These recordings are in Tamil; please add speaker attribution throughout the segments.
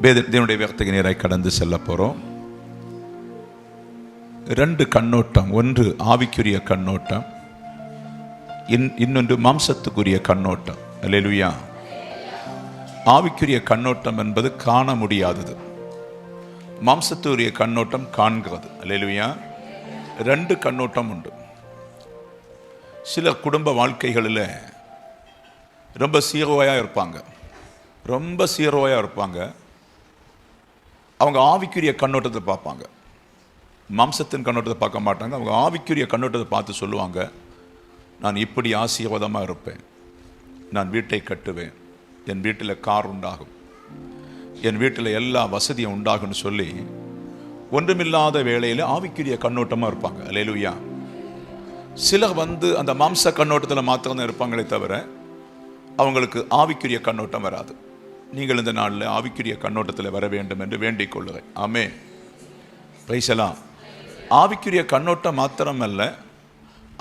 Speaker 1: தேவனுடைய வார்த்தைக்கு நேராக கடந்து செல்ல போகிறோம். 2 கண்ணோட்டம், ஒன்று ஆவிக்குரிய கண்ணோட்டம், இன்னொன்று மாம்சத்துக்குரிய கண்ணோட்டம். அல்லேலூயா. ஆவிக்குரிய கண்ணோட்டம் என்பது காண முடியாதது, மாம்சத்துக்குரிய கண்ணோட்டம் காண்கிறது. அல்லேலூயா. 2 கண்ணோட்டம் உண்டு. சில குடும்ப வாழ்க்கைகளில் ரொம்ப சீரோயாக இருப்பாங்க, ரொம்ப சீரோயாக இருப்பாங்க. அவங்க ஆவிக்குரிய கண்ணோட்டத்தை பார்ப்பாங்க, மாம்சத்தின் கண்ணோட்டத்தை பார்க்க மாட்டாங்க. அவங்க ஆவிக்குரிய கண்ணோட்டத்தை பார்த்து சொல்லுவாங்க, நான் இப்படி ஆசீர்வாதமாக இருப்பேன், நான் வீட்டை கட்டுவேன், என் வீட்டில் கார் உண்டாகும், என் வீட்டில் எல்லா வசதியும் உண்டாகும்னு சொல்லி ஒன்றுமில்லாத வேளையில் ஆவிக்குரிய கண்ணோட்டமாக இருப்பாங்க. அல்லேலூயா. சிலர் அந்த மாம்ச கண்ணோட்டத்தில் மாத்திரம் இருப்பாங்களே தவிர அவங்களுக்கு ஆவிக்குரிய கண்ணோட்டம் வராது. நீங்கள் இந்த நாளில் ஆவிக்குரிய கண்ணோட்டத்தில் வர வேண்டும் என்று வேண்டிக் கொள்ளுகிறேன். ஆமென். Praise the lord. ஆவிக்குரிய கண்ணோட்டம் மாத்திரமல்ல,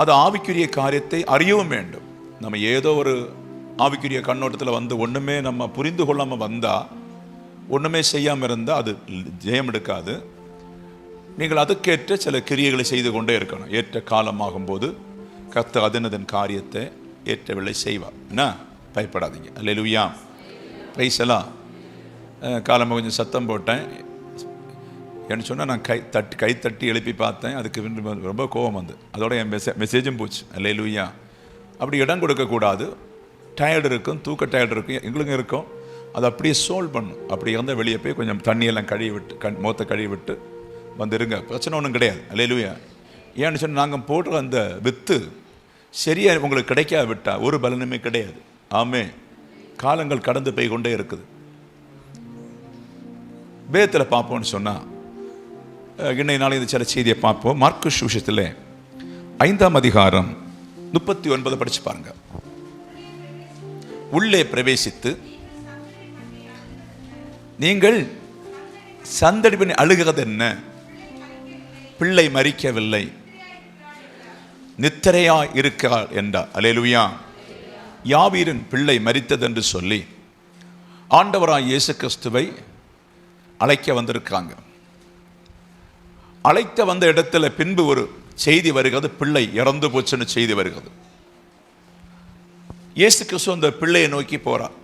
Speaker 1: அது ஆவிக்குரிய காரியத்தை அறியவும் வேண்டும். நம்ம ஏதோ ஒரு ஆவிக்குரிய கண்ணோட்டத்தில் ஒன்றுமே நம்ம புரிந்து கொள்ளாமல் வந்தால், ஒன்றுமே செய்யாமல் இருந்தால் அது ஜெயம் எடுக்காது. நீங்கள் அதுக்கேற்ற சில கிரியைகளை செய்து கொண்டே இருக்கணும். ஏற்ற காலமாகும்போது கர்த்தர் அதனதன் காரியத்தை ஏற்ற வேளை செய்வார். என்ன, பயப்படாதீங்க. அல்லேலூயா. Praise the lord. காலமாக கொஞ்சம் சத்தம் போட்டேன் என்ன சொன்னால், நான் கை தட்டி எழுப்பி பார்த்தேன். அதுக்கு ரொம்ப கோபம் அதோட என் மெசேஜும் போச்சு. அல்லேலூயா. அப்படி இடம் கொடுக்கக்கூடாது. டயர்டு இருக்கும், தூக்க டயர்டு இருக்கும், எங்களுக்கும் இருக்கும். அதை அப்படியே சோல்வ் பண்ணும். அப்படி இருந்தால் வெளியே போய் கொஞ்சம் தண்ணியெல்லாம் கழுவி விட்டு, முகத்தை கழுவி விட்டு வந்துருங்க, பிரச்சனை ஒன்றும் கிடையாது. அல்லேலூயா. ஏன்னு சொன்னால், நாங்கள் போடுற அந்த வித்து சரியாக உங்களுக்கு கிடைக்காது விட்டால் ஒரு பலனுமே கிடையாது. ஆமே. காலங்கள் கடந்து போய் கொண்டே இருக்குது. வேதத்தில் பார்ப்போம்னு சொன்னால், இன்னைய நாளை இந்த சில செய்தியை பார்ப்போம். மார்க்கு சுவிசேஷத்தில் 5ஆம் அதிகாரம் 39 படிச்சு பாருங்க. உள்ளே பிரவேசித்து நீங்கள் சந்தடி பண்ணி அழுகிறது என்ன? பிள்ளை மரிக்கவில்லை, நித்திரையா இருக்கிறாள் என்றார். அல்லேலூயா. யாவீரின் பிள்ளை மரித்தது என்று சொல்லி ஆண்டவராய் இயேசு கிறிஸ்துவை அழைக்க வந்திருக்காங்க. அழைத்த வந்த இடத்துல பின்பு ஒரு செய்தி வருகிறது, பிள்ளை இறந்து போச்சுன்னு செய்தி வருகிறது. இயேசு கிறிஸ்து அந்த பிள்ளையை நோக்கி போறார்.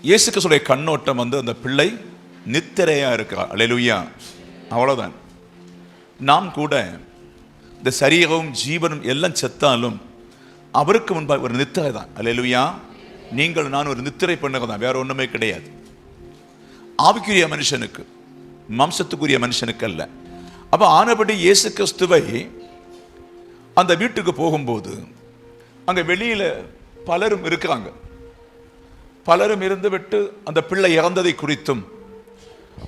Speaker 1: இயேசு கிறிஸ்துடைய கண்ணோட்டம் அந்த பிள்ளை நித்திரையா இருக்கிறார். அல்லேலூயா. அவ்வளவுதான். நாம் கூட இந்த சரீரமும் ஜீவனும் எல்லாம் செத்தாலும் அவருக்கு முன்பாக ஒரு நித்திரை தான். அல்லேலூயா. நீங்கள் நான் ஒரு நித்திரை பண்ணுறதான், வேற ஒண்ணுமே கிடையாது. ஆவிக்குரிய மனுஷனுக்கு, மாம்சத்துக்குரிய மனுஷனுக்கு அல்ல. அப்ப ஆனபடி இயேசு கிறிஸ்துவை அந்த வீட்டுக்கு போகும்போது அங்க வெளியில பலரும் இருக்கிறாங்க. பலரும் இருந்து விட்டு அந்த பிள்ளை இறந்ததை குறித்தும்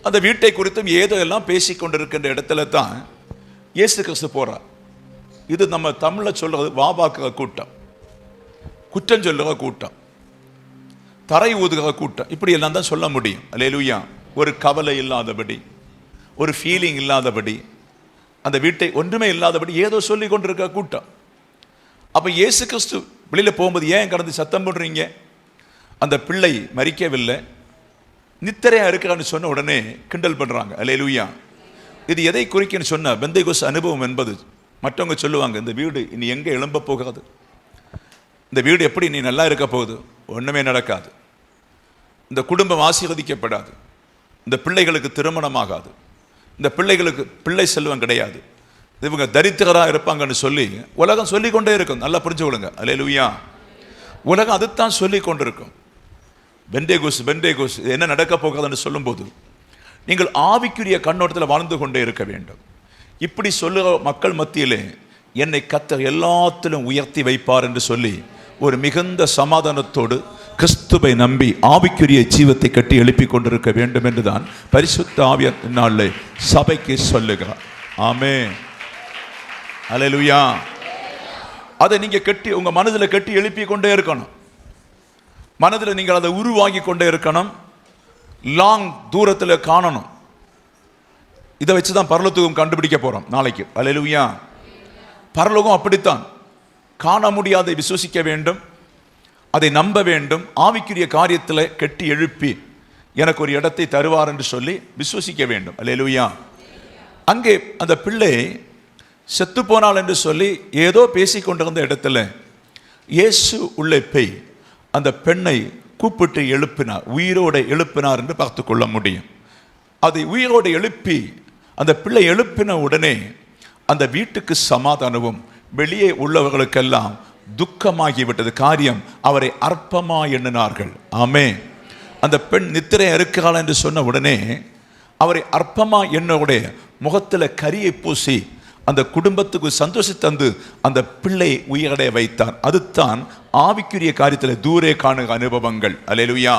Speaker 1: அந்த வீட்டை குறித்தும் ஏதோ எல்லாம் பேசிக்கொண்டிருக்கின்ற இடத்துல தான் இயேசு கிறிஸ்து போறார். இது நம்ம தமிழ்ல சொல்றது வாபாக்குற கூட்டம், குற்றம் சொல்லுகிற கூட்டம், தரை ஊதுகிற கூட்டம், இப்படி எல்லாம் தான் சொல்ல முடியும். அல்லேலூயா. ஒரு கவலை இல்லாதபடி, ஒரு ஃபீலிங் இல்லாதபடி, அந்த வீட்டை ஒன்றுமே இல்லாதபடி ஏதோ சொல்லி கொண்டிருக்க கூட்டம். அப்ப இயேசு கிறிஸ்து வெளியில போகும்போது, ஏன் கடந்து சத்தம் போடுறீங்க? அந்த பிள்ளை மரிக்கவில்லை, நித்திரையா இருக்கிறான்னு சொன்ன உடனே கிண்டல் பண்றாங்க. அல்லேலூயா. இது எதை குறிக்குன்னு சொன்ன, பெந்தேகோஸ்து அனுபவம் என்பது. மற்றவங்க சொல்லுவாங்க, இந்த வீடு இனி எங்கே எழும்ப போகாது, இந்த வீடு எப்படி நீ நல்லா இருக்க போகுது, ஒண்ணுமே நடக்காது, இந்த குடும்பம் ஆசீர்வதிக்கப்படாது, இந்த பிள்ளைகளுக்கு திருமணமாகாது, இந்த பிள்ளைகளுக்கு பிள்ளை செல்வம் கிடையாது, இவங்க தரித்திரராக இருப்பாங்கன்னு சொல்லி உலகம் சொல்லி கொண்டே இருக்கும். நல்லா புரிஞ்சு கொள்ளுங்க. அல்லேலூயா. உலகம் அதுதான் சொல்லி கொண்டிருக்கும். பெந்தேகோஸ்து என்ன நடக்க போகாதுன்னு சொல்லும்போது நீங்கள் ஆவிக்குரிய கண்ணோட்டத்தில் வாழ்ந்து கொண்டே இருக்க வேண்டும். இப்படி சொல்லுகிற மக்கள் மத்தியிலே என்னை கர்த்தர் எல்லாத்திலும் உயர்த்தி வைப்பார் என்று சொல்லி ஒரு மிகுந்த சமாதானத்தோடு கிறிஸ்துவை நம்பி ஆவிக்குரிய ஜீவத்தை கட்டி எழுப்பி கொண்டிருக்க வேண்டும் என்றுதான் பரிசுத்த ஆவியானவர் நாளிலே சபைக்கு சொல்லுகிறார். ஆமென். அல்லேலூயா. அதை நீங்க கட்டி உங்க மனதில் கட்டி எழுப்பி கொண்டே இருக்கணும். மனதில் நீங்கள் அதை உருவாக்கி கொண்டே இருக்கணும். லாங் தூரத்தில் காணணும். இதை வச்சுதான் பரலோகம் கண்டுபிடிக்க போறோம் நாளைக்கு. அல்லேலூயா. பரலோகம் அப்படித்தான். காண முடியாதை விசுவசிக்க வேண்டும், அதை நம்ப வேண்டும். ஆவிக்குரிய காரியத்தில் கட்டி எழுப்பி எனக்கு ஒரு இடத்தை தருவார் என்று சொல்லி விசுவசிக்க வேண்டும். அல்லேலூயா. அங்கே அந்த பிள்ளை செத்து போனாள் என்று சொல்லி ஏதோ பேசிக்கொண்டிருந்த இடத்துல இயேசு உள்ளே போய் அந்த பெண்ணை கூப்பிட்டு எழுப்பினார், உயிரோடு எழுப்பினார் என்று பார்த்து கொள்ள முடியும். அதை உயிரோடு எழுப்பி அந்த பிள்ளை எழுப்பின உடனே அந்த வீட்டுக்கு சமாதானமும் வெளியே உள்ளவர்களுக்கெல்லாம் துக்கமாகிவிட்டது. காரியம் அவரை அற்பமாக எண்ணினார்கள். ஆமே. அந்த பெண் நித்திரை இருக்கிறாள் என்று சொன்ன உடனே அவரை அற்பமாக எண்ணவுடைய முகத்தில் கரியை பூசி அந்த குடும்பத்துக்கு சந்தோஷம் தந்து அந்த பிள்ளை உயிரடைய வைத்தார். அதுதான் ஆவிக்குரிய காரியத்தில் தூரே காணுக அனுபவங்கள். அல்லேலூயா.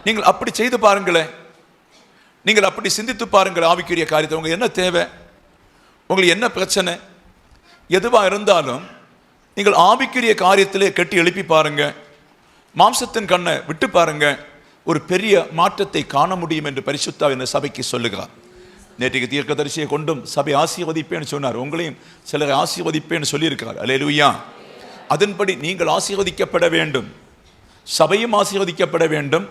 Speaker 1: நீங்கள் அப்படி செய்து பாருங்களேன், நீங்கள் அப்படி சிந்தித்து பாருங்கள். ஆவிக்குரிய காரியத்தை உங்களுக்கு என்ன தேவை, உங்களுக்கு என்ன பிரச்சனை, எதுவாக இருந்தாலும் நீங்கள் ஆவிக்குரிய காரியத்திலே கட்டி எழுப்பி பாருங்க, மாம்சத்தின் கண்ணை விட்டு பாருங்க, ஒரு பெரிய மாற்றத்தை காண முடியும் என்று பரிசுத்த ஆவியானவர் இந்த சபைக்கு சொல்லுகிறார். நேற்றைக்கு தீர்க்கதரிசியை கொண்டும் சபை ஆசீர்வதிப்பேன்னு சொன்னார். உங்களையும் சிலரை ஆசீர்வதிப்பேன்னு சொல்லியிருக்கிறார். அல்லேலூயா. அதன்படி நீங்கள் ஆசீர்வதிக்கப்பட வேண்டும், சபையும் ஆசீர்வதிக்கப்பட வேண்டும்,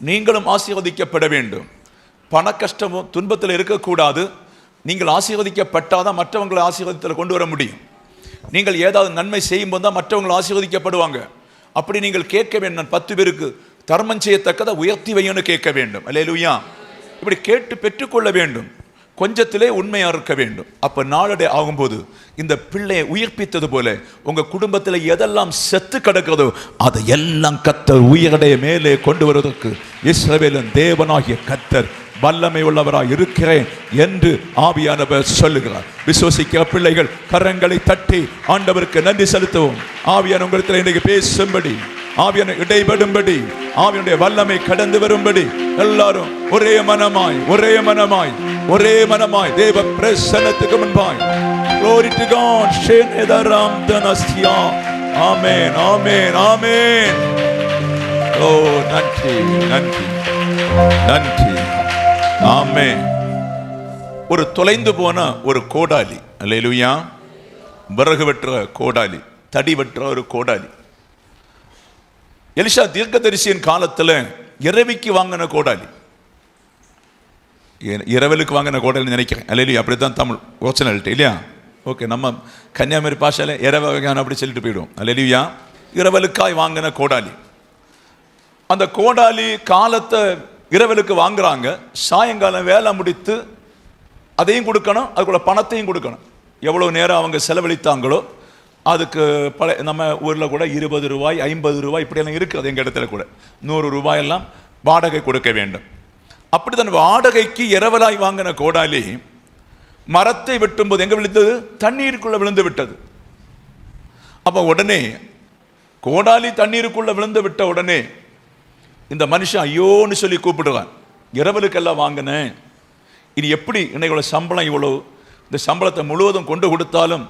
Speaker 1: நீங்களும் ஆசீர்வதிக்கப்பட வேண்டும். பண கஷ்டமும் துன்பத்தில் இருக்கக்கூடாது. நீங்கள் ஆசீர்வதிக்கப்பட்டாதான் மற்றவங்களை ஆசீர்வாதத்தில் கொண்டு வர முடியும். நீங்கள் ஏதாவது நன்மை செய்யும் போது தான் மற்றவங்களை ஆசீர்வதிக்கப்படுவாங்க. அப்படி நீங்கள் கேட்க வேண்டும். நான் 10 பேருக்கு தர்மம் செய்யத்தக்கதை உயர்த்தி வையும்னு கேட்க வேண்டும். அல்லேலூயா. இப்படி கேட்டு பெற்றுக்கொள்ள வேண்டும். கொஞ்சத்திலே உண்மையா இருக்க வேண்டும். அப்ப நாளடை ஆகும்போது இந்த பிள்ளையை உயிர்ப்பித்தது போல உங்க குடும்பத்தில் எதெல்லாம் செத்து கிடக்கிறதோ அதையெல்லாம் கர்த்தர் உயிரடைய மேலே கொண்டு வருவதற்கு இஸ்ரவேலின் தேவனாகிய கர்த்தர் வல்லமை உள்ளவராய் இருக்கிறேன் என்று ஆவியானவர் சொல்லுகிறார். விசுவசிக்கிற பிள்ளைகள் கரங்களை தட்டி ஆண்டவருக்கு நன்றி செலுத்துவோம். ஆவியான உங்களுக்கு இன்றைக்கு பேசும்படி, ஆவியான இடைபடும்படி, ஆவியானுடைய வல்லமை கடந்து வரும்படி எல்லாரும் ஒரே மனமாய் ஒரே மனமாய் ஒரே மனமாய் தேவ பிரசன்னத்துக்கு முன்பாய் glory to God ஷேனேதராம் தனஸ்யா. ஆமென் ஆமென் ஆமென். ஓ நன்றி நன்றி நன்றி. ஆமென். ஒரு தொலைந்து போன ஒரு கோடாலி. அல்லேலூயா. விறகு வெட்டுற கோடாலி, தடி வெட்டுற ஒரு கோடாலி. எலிஷா தீர்க்கதரிசியின் காலத்தில் இரவிக்கு வாங்கின கோடாலி, இரவலுக்கு வாங்கின கோடாலி நினைக்கிறேன். அல்லேலூயா. அப்படித்தான் தமிழ் ஒரிஜினாலிட்டி இல்லையா? ஓகே. நம்ம கன்னியாகுமரி பாஷையில் இரவகான அப்படி சொல்லிட்டு போயிடுவோம். அல்லேலூயா. இரவலுக்காய் வாங்கின கோடாலி. அந்த கோடாலி காலத்தை இரவலுக்கு வாங்குறாங்க. சாயங்காலம் வேலை முடித்து அதையும் கொடுக்கணும், அதுக்குள்ள பணத்தையும் கொடுக்கணும். எவ்வளோ நேரம் அவங்க செலவழித்தாங்களோ அதுக்கு நம்ம ஊரில் கூட 20 ரூபாய் 50 ரூபாய் இப்படியெல்லாம் இருக்குது. எங்கள் இடத்துல கூட 100 ரூபாயெல்லாம் வாடகை கொடுக்க வேண்டும். அப்படி தான் வாடகைக்கு இரவலாய் வாங்கின கோடாலி மரத்தை வெட்டும்போது எங்கே விழுந்தது? தண்ணீருக்குள்ளே விழுந்து விட்டது. அப்போ உடனே கோடாலி தண்ணீருக்குள்ளே விழுந்து விட்ட உடனே இந்த மனுஷன் ஐயோன்னு சொல்லி கூப்பிடுவான். இரவலுக்கெல்லாம் வாங்கினேன், இது எப்படி இன்னைக்கு சம்பளம் இவ்வளோ, இந்த சம்பளத்தை முழுவதும் கொண்டு கொடுத்தாலும்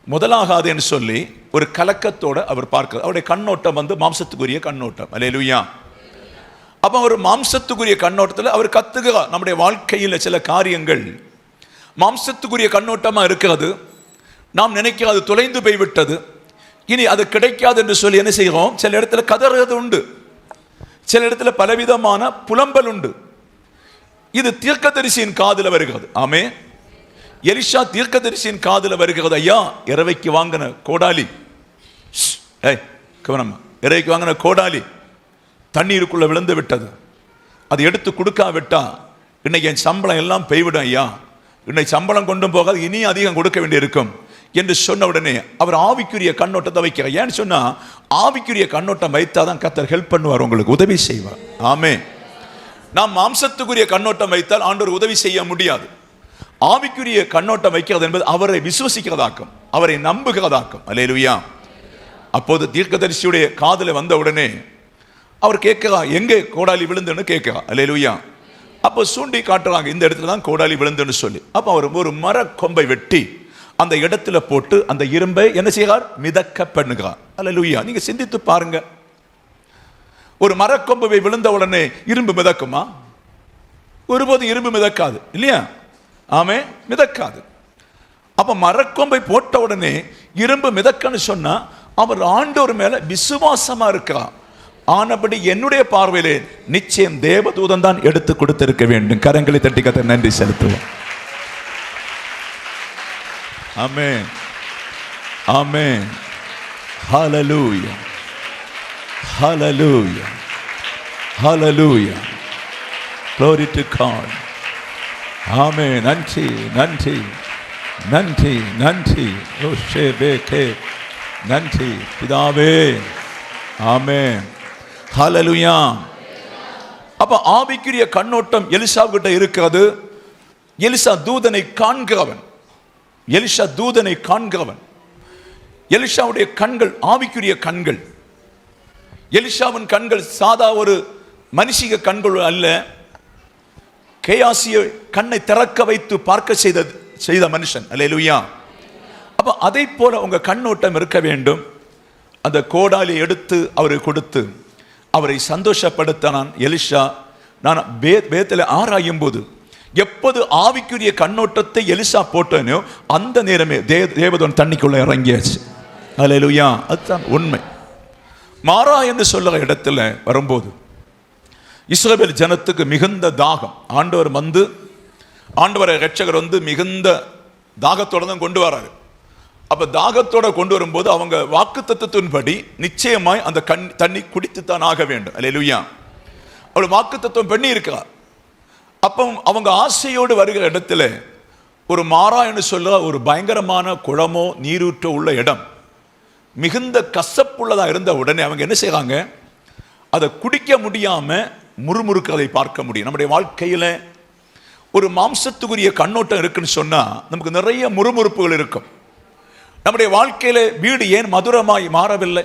Speaker 1: முதலாகாது என்று சொல்லி ஒரு கலக்கத்தோடு அவர் பார்க்கிறார். அவருடைய கண்ணோட்டம் மாம்சத்துக்குரிய கண்ணோட்டம். அல்லேலூயா. அப்போ ஒரு மாம்சத்துக்குரிய கண்ணோட்டத்தில் அவர் கத்துகிறார். நம்முடைய வாழ்க்கையில் சில காரியங்கள் மாம்சத்துக்குரிய கண்ணோட்டமாக இருக்கிறது. நாம் நினைக்கிறது தொலைந்து போய்விட்டது, இனி அது கிடைக்காது என்று சொல்லி என்ன செய்கிறோம்? சில இடத்துல கதறது உண்டு, சில இடத்துல பலவிதமான புலம்பல் உண்டு. இது தீர்க்கதரிசியின் காதில் வருகிறது. ஆமே. எலிஷா தீர்க்கதரிசியின் காதில் வருகிறது. ஐயா, இரவைக்கு வாங்கின கோடாலி, இரவைக்கு வாங்கின கோடாலி தண்ணீருக்குள்ள விழுந்து விட்டது. அது எடுத்து கொடுக்காவிட்டா இன்னைக்கு என் சம்பளம் எல்லாம் பெய்விடும் ஐயா, இன்னைக்கு சம்பளம் கொண்டும் போகாது, இனி அதிகம் கொடுக்க வேண்டியிருக்கும் என்று சொன்ன உடனே அவர் ஆவிக்குரிய கண்ணோட்டத்தை வைக்கிறார். ஏன்னு சொன்னா ஆவிக்குரிய கண்ணோட்டம் வைத்தாதான் கர்த்தர் ஹெல்ப் பண்ணுவார், உங்களுக்கு உதவி செய்வார். ஆமே. நாம் மாம்சத்துக்குரிய கண்ணோட்டம் வைத்தால் ஆண்டவர் உதவி செய்ய முடியாது. ஆவிக்குரிய கண்ணோட்டம் வைக்கிறது என்பது அவரை விசுவசிக்கிறதாக்கும், அவரை நம்புகிறதாக்கும். அல்லேலூயா. அப்போது தீர்க்கதரிசியுடைய காதில் வந்த உடனே அவர் கேட்கிறா, எங்கே கோடாலி விழுந்துன்னு கேட்கிறா. அல்லேலூயா. அப்போ சூண்டி காட்டுறாங்க, இந்த இடத்துல தான் கோடாலி விழுந்துன்னு சொல்லி. அப்போ அவர் ஒரு மர கொம்பை வெட்டி அந்த இடத்துல போட்டு அந்த இரும்பை என்ன செய்கிறார்? மிதக்க பண்ணுகிறார். அல்லேலூயா. நீங்க சிந்தித்து பாருங்க, ஒரு மரக்கொம்பை விழுந்த உடனே இரும்பு மிதக்குமா? ஒருபோது இரும்பு மிதக்காது இல்லையா? ஆமே, மிதக்காது. அப்ப மரக்கொம்பை போட்ட உடனே இரும்பு மிதக்கன்னு சொன்னா அவர் ஆண்டவர் மேல விசுவாசமா இருக்கிறார், ஆனபடி என்னுடைய பார்வையிலே நிச்சயம் தேவதூதன் தான் எடுத்து கொடுத்திருக்க வேண்டும். கரங்களை தட்டி கர்த்தருக்கு நன்றி செலுத்துவோம். ஆமென், ஆமென், ஹல்லேலூயா, ஹல்லேலூயா, ஹல்லேலூயா, glory to God. ஆமென். நன்றி, நன்றி, நன்றி, நன்றி, ஓஷேபேகே, நன்றி பிதாவே. ஆமென், ஹல்லேலூயா. அப்ப ஆவிக்குரிய கண்ணோட்டம் எலிசாவுக்கிட்ட இருக்கிறது. எலிசா தூதனை காண்கிறவன், எலிசா தூதனை காண்கிறவன். எலிசாவுடைய கண்கள் ஆவிக்குரிய கண்கள். எலிசாவின் கண்கள் சாதா ஒரு மனுஷிக கண்கள் அல்ல. கேயாசிய கண்ணை திறக்க வைத்து பார்க்க செய்த மனுஷன். அல்லேலூயா. அப்ப அதை போல உங்க கண்ணோட்டம் இருக்க வேண்டும். அந்த கோடாலி எடுத்து அவருக்கு கொடுத்து அவரை சந்தோஷப்படுத்தினான் எலிசா. நான் வேதத்தில் ஆராயும் போது எப்போது ஆவிக்குரிய கண்ணோட்டத்தை எலிசா போட்டனோ அந்த நேரமே தேவதூதன் தண்ணிக்குள்ள இறங்கியாச்சு. அல்லேலூயா. அதுதான் உண்மை. மாரா என்று சொல்லுற இடத்துல வரும்போது இஸ்ரவேல் ஜனத்துக்கு மிகுந்த தாகம். ஆண்டவர் வந்து, ஆண்டவரை ரட்சகர் வந்து மிகுந்த தாகத்தோட தான் கொண்டு வராரு. அப்ப தாகத்தோட கொண்டு வரும்போது அவங்க வாக்குத்தத்தத்தின்படி நிச்சயமாய் அந்த தண்ணி குடித்துத்தான் ஆக வேண்டும். அல்லேலூயா. அவள் வாக்குத்தத்தம் பண்ணி இருக்கிறார். அப்போ அவங்க ஆசையோடு வருகிற இடத்துல ஒரு மாரா என்று சொல்ல ஒரு பயங்கரமான குளமோ நீரூற்றோ உள்ள இடம், மிகுந்த கசப்புள்ளதா இருந்த உடனே அவங்க என்ன செய்றாங்க, அதை குடிக்க முடியாம முறுமுறுக்கிறதை பார்க்க முடியும். நம்முடைய வாழ்க்கையில ஒரு மாம்சத்துக்குரிய கண்ணோட்டம் இருக்குன்னு சொன்னா நமக்கு நிறைய முறுமுறுப்புகள் இருக்கும். நம்முடைய வாழ்க்கையில வீடு ஏன் மதுரமாய் மாறவில்லை,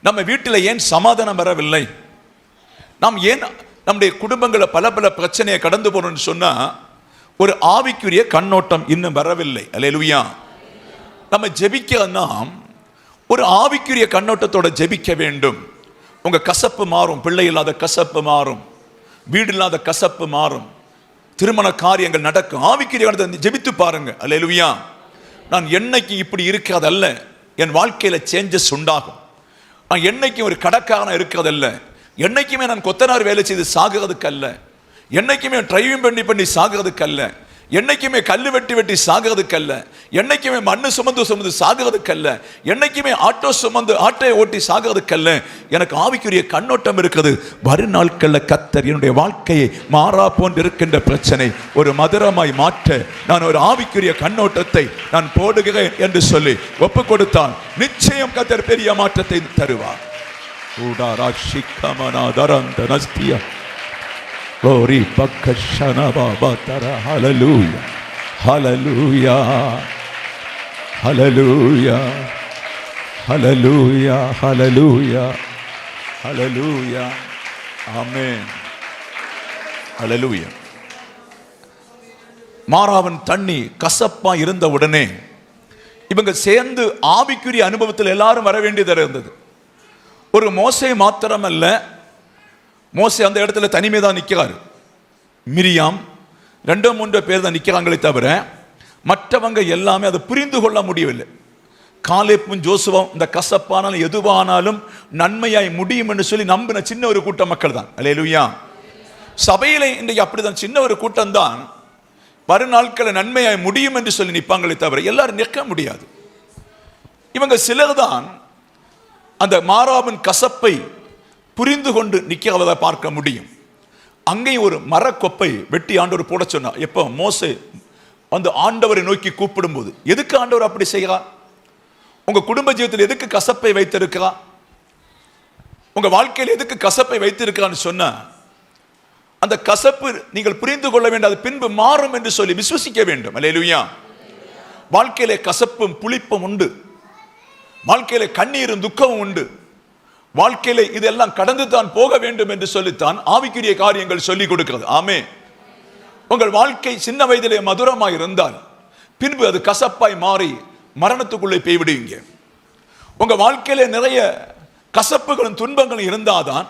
Speaker 1: நம்ம வீட்டில் ஏன் சமாதானம் வரவில்லை, நாம் ஏன் நம்முடைய குடும்பங்களை பல பல பிரச்சனையை கடந்து போறோம்னு சொன்னா ஒரு ஆவிக்குரிய கண்ணோட்டம் இன்னும் வரவில்லை. அல்லேலூயா. நம்ம ஜெபிக்க நாம் ஒரு ஆவிக்குரிய கண்ணோட்டத்தோட ஜெபிக்க வேண்டும். உங்க கசப்பு மாறும், பிள்ளை இல்லாத கசப்பு மாறும், வீடு இல்லாத கசப்பு மாறும், திருமண காரியங்கள் நடக்கும். ஆவிக்குரிய ஜெபித்து பாருங்க. அல்லேலூயா. நான் என்னைக்கு இப்படி இருக்கிறதல்ல, என் வாழ்க்கையில சேஞ்சஸ் உண்டாகும். நான் என்னைக்கும் ஒரு கடக்காரனா இருக்கிறதல்ல, என்னைக்குமே நான் கொத்தனார் வேலை செய்து சாகிறதுக்கு அல்ல, என்னைக்குமே டிரைவிங் பண்ணி சாகிறதுக்கு அல்ல, என்னைக்குமே கல்லு வெட்டி சாகிறதுக்கு அல்ல, என்னைக்குமே மண்ணு சுமந்து சாகிறதுக்கு அல்ல, என்னைக்குமே ஆட்டோ சுமந்து ஆட்டோயை ஓட்டி சாகிறதுக்கு அல்ல. எனக்கு ஆவிக்குரிய கண்ணோட்டம் இருக்குது. வரும் நாட்கள்ல கர்த்தர் என்னுடைய வாழ்க்கையை மாறா போன்று இருக்கின்ற பிரச்சனை ஒரு மதுரமாய் மாற்ற நான் ஒரு ஆவிக்குரிய கண்ணோட்டத்தை நான் போடுகிறேன் என்று சொல்லி ஒப்பு கொடுத்தால் நிச்சயம் கர்த்தர் பெரிய மாற்றத்தை தருவார். Glory bakashana baba tara. Hallelujah, hallelujah, hallelujah, hallelujah, hallelujah, hallelujah, amen, hallelujah. மாறாவன் தண்ணி கசப்பா இருந்த உடனே இவங்க சேர்ந்து ஆவிக்குரிய அனுபவத்தில் எல்லாரும் வர வேண்டியதாக இருந்தது. ஒரு மோசே மாத்திரமல்ல, மோசே அந்த இடத்துல தனிமே தான் நிற்கிறாரு. மிரியாம் 2-3 பேர் தான் நிற்கிறாங்களே தவிர மற்றவங்க எல்லாமே அதை புரிந்து கொள்ள முடியவில்லை. காலேப்பும் ஜோசுவாவும் இந்த கசப்பானாலும் எதுவானாலும் நன்மையாய் முடியும் என்று சொல்லி நம்பின சின்ன ஒரு கூட்டம் மக்கள் தான். அல்லேலூயா. சபையில இன்றைக்கு அப்படிதான் சின்ன ஒரு கூட்டம் தான் வரும் நாட்களில் நன்மையாய் முடியும் என்று சொல்லி நிற்பாங்களே தவிர எல்லாரும் நிற்க முடியாது. இவங்க சிலர் தான் அந்த மாறாவின் கசப்பை புரிந்து கொண்டு நிற்கிறத பார்க்க முடியும். அங்கேயும் ஒரு மரக்கொப்பை வெட்டி ஆண்டவர் போட சொன்னார். எப்போ மோசே வந்து ஆண்டவரை நோக்கி கூப்பிடும் போது, எதுக்கு ஆண்டவர் அப்படி செய்கிறார்? உங்க குடும்ப ஜீவிதத்தில் எதுக்கு கசப்பை வைத்திருக்கிறார்? உங்க வாழ்க்கையில் எதுக்கு கசப்பை வைத்திருக்கிறான்னு சொன்னா அந்த கசப்பு நீங்கள் புரிந்து கொள்ள வேண்டும், அது பின்பு மாறும் என்று சொல்லி விசுவசிக்க வேண்டும். அல்லேலூயா. வாழ்க்கையிலே கசப்பும் புளிப்பும் உண்டு, வாழ்க்கையில கண்ணீரும் துக்கமும் உண்டு, வாழ்க்கையில இதெல்லாம் கடந்து தான் போக வேண்டும் என்று சொல்லித்தான் ஆவிக்குரிய காரியங்கள் சொல்லிக் கொடுக்கிறது. ஆமே. உங்கள் வாழ்க்கை சின்ன வயதிலே மதுரமாய் இருந்தால் பின்பு அது கசப்பாய் மாறி மரணத்துக்குள்ளே போய்விடுவீங்க. உங்க வாழ்க்கையில நிறைய கசப்புகளும் துன்பங்களும் இருந்தாதான்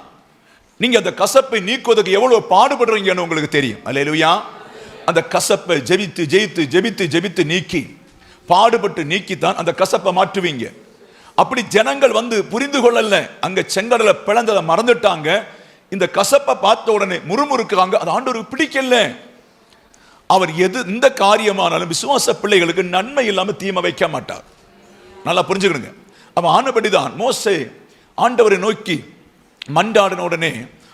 Speaker 1: நீங்க அந்த கசப்பை நீக்குவதற்கு எவ்வளவு பாடுபடுறீங்கன்னு உங்களுக்கு தெரியும். அல்லேலூயா. அந்த கசப்பை ஜெபித்து நீக்கி பாடுபட்டு நீக்கித்தான் அந்த கசப்பை மாற்றுவீங்க. அப்படி ஜனங்கள் வந்து புரிந்து கொள்ளல, அங்க செங்கடலை பிளந்ததை மறந்துட்டாங்க. இந்த கசப்பை பார்த்த உடனே முறுமுறுக்கிறாங்க. அது ஆண்டவருக்கு பிடிக்கல. அவர் இந்த காரியமானாலும் விசுவாச பிள்ளைகளுக்கு நன்மை இல்லாம தீமை வைக்க மாட்டார். நல்லா புரிஞ்சுக்கணுங்க. அவன் ஆனபடிதான் மோசே ஆண்டவரை நோக்கி மண்டாடின உடனே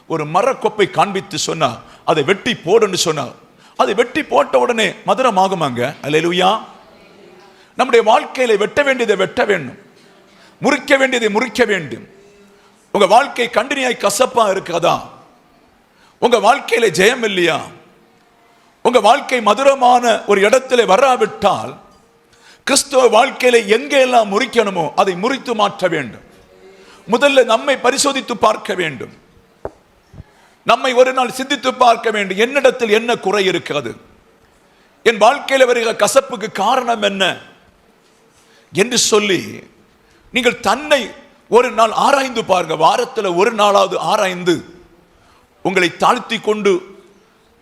Speaker 1: ஒரு மரக்கொப்பை காண்பித்து சொன்னார், அதை வெட்டி போடுன்னு சொன்னார். அதை வெட்டி போட்ட உடனே மதுரமாகுமாங்க. அல்லேலூயா. நம்முடைய வாழ்க்கையில வெட்ட வேண்டியதை வெட்ட வேண்டும், முறிக்க வேண்டியதை முறிக்க வேண்டும். உங்க வாழ்க்கை கண்டினியாய் கசப்பா இருக்கிறதா? உங்க வாழ்க்கையில ஜெயம் இல்லையா? உங்க வாழ்க்கை மதுரமான ஒரு இடத்துல வராவிட்டால் கிறிஸ்துவ வாழ்க்கையில எங்கெல்லாம் முறிக்கணுமோ அதை முறித்து மாற்ற வேண்டும். முதல்ல நம்மை பரிசோதித்து பார்க்க வேண்டும். நம்மை ஒரு நாள் சிந்தித்து பார்க்க வேண்டும். என்னிடத்தில் என்ன குறை இருக்கிறது? என் வாழ்க்கையில் வருகிற கசப்புக்கு காரணம் என்ன என்று சொல்லி நீங்கள் தன்னை ஒரு நாள் ஆராய்ந்து பாருங்க. வாரத்தில் ஒரு நாளாவது ஆராய்ந்து உங்களை தாழ்த்தி கொண்டு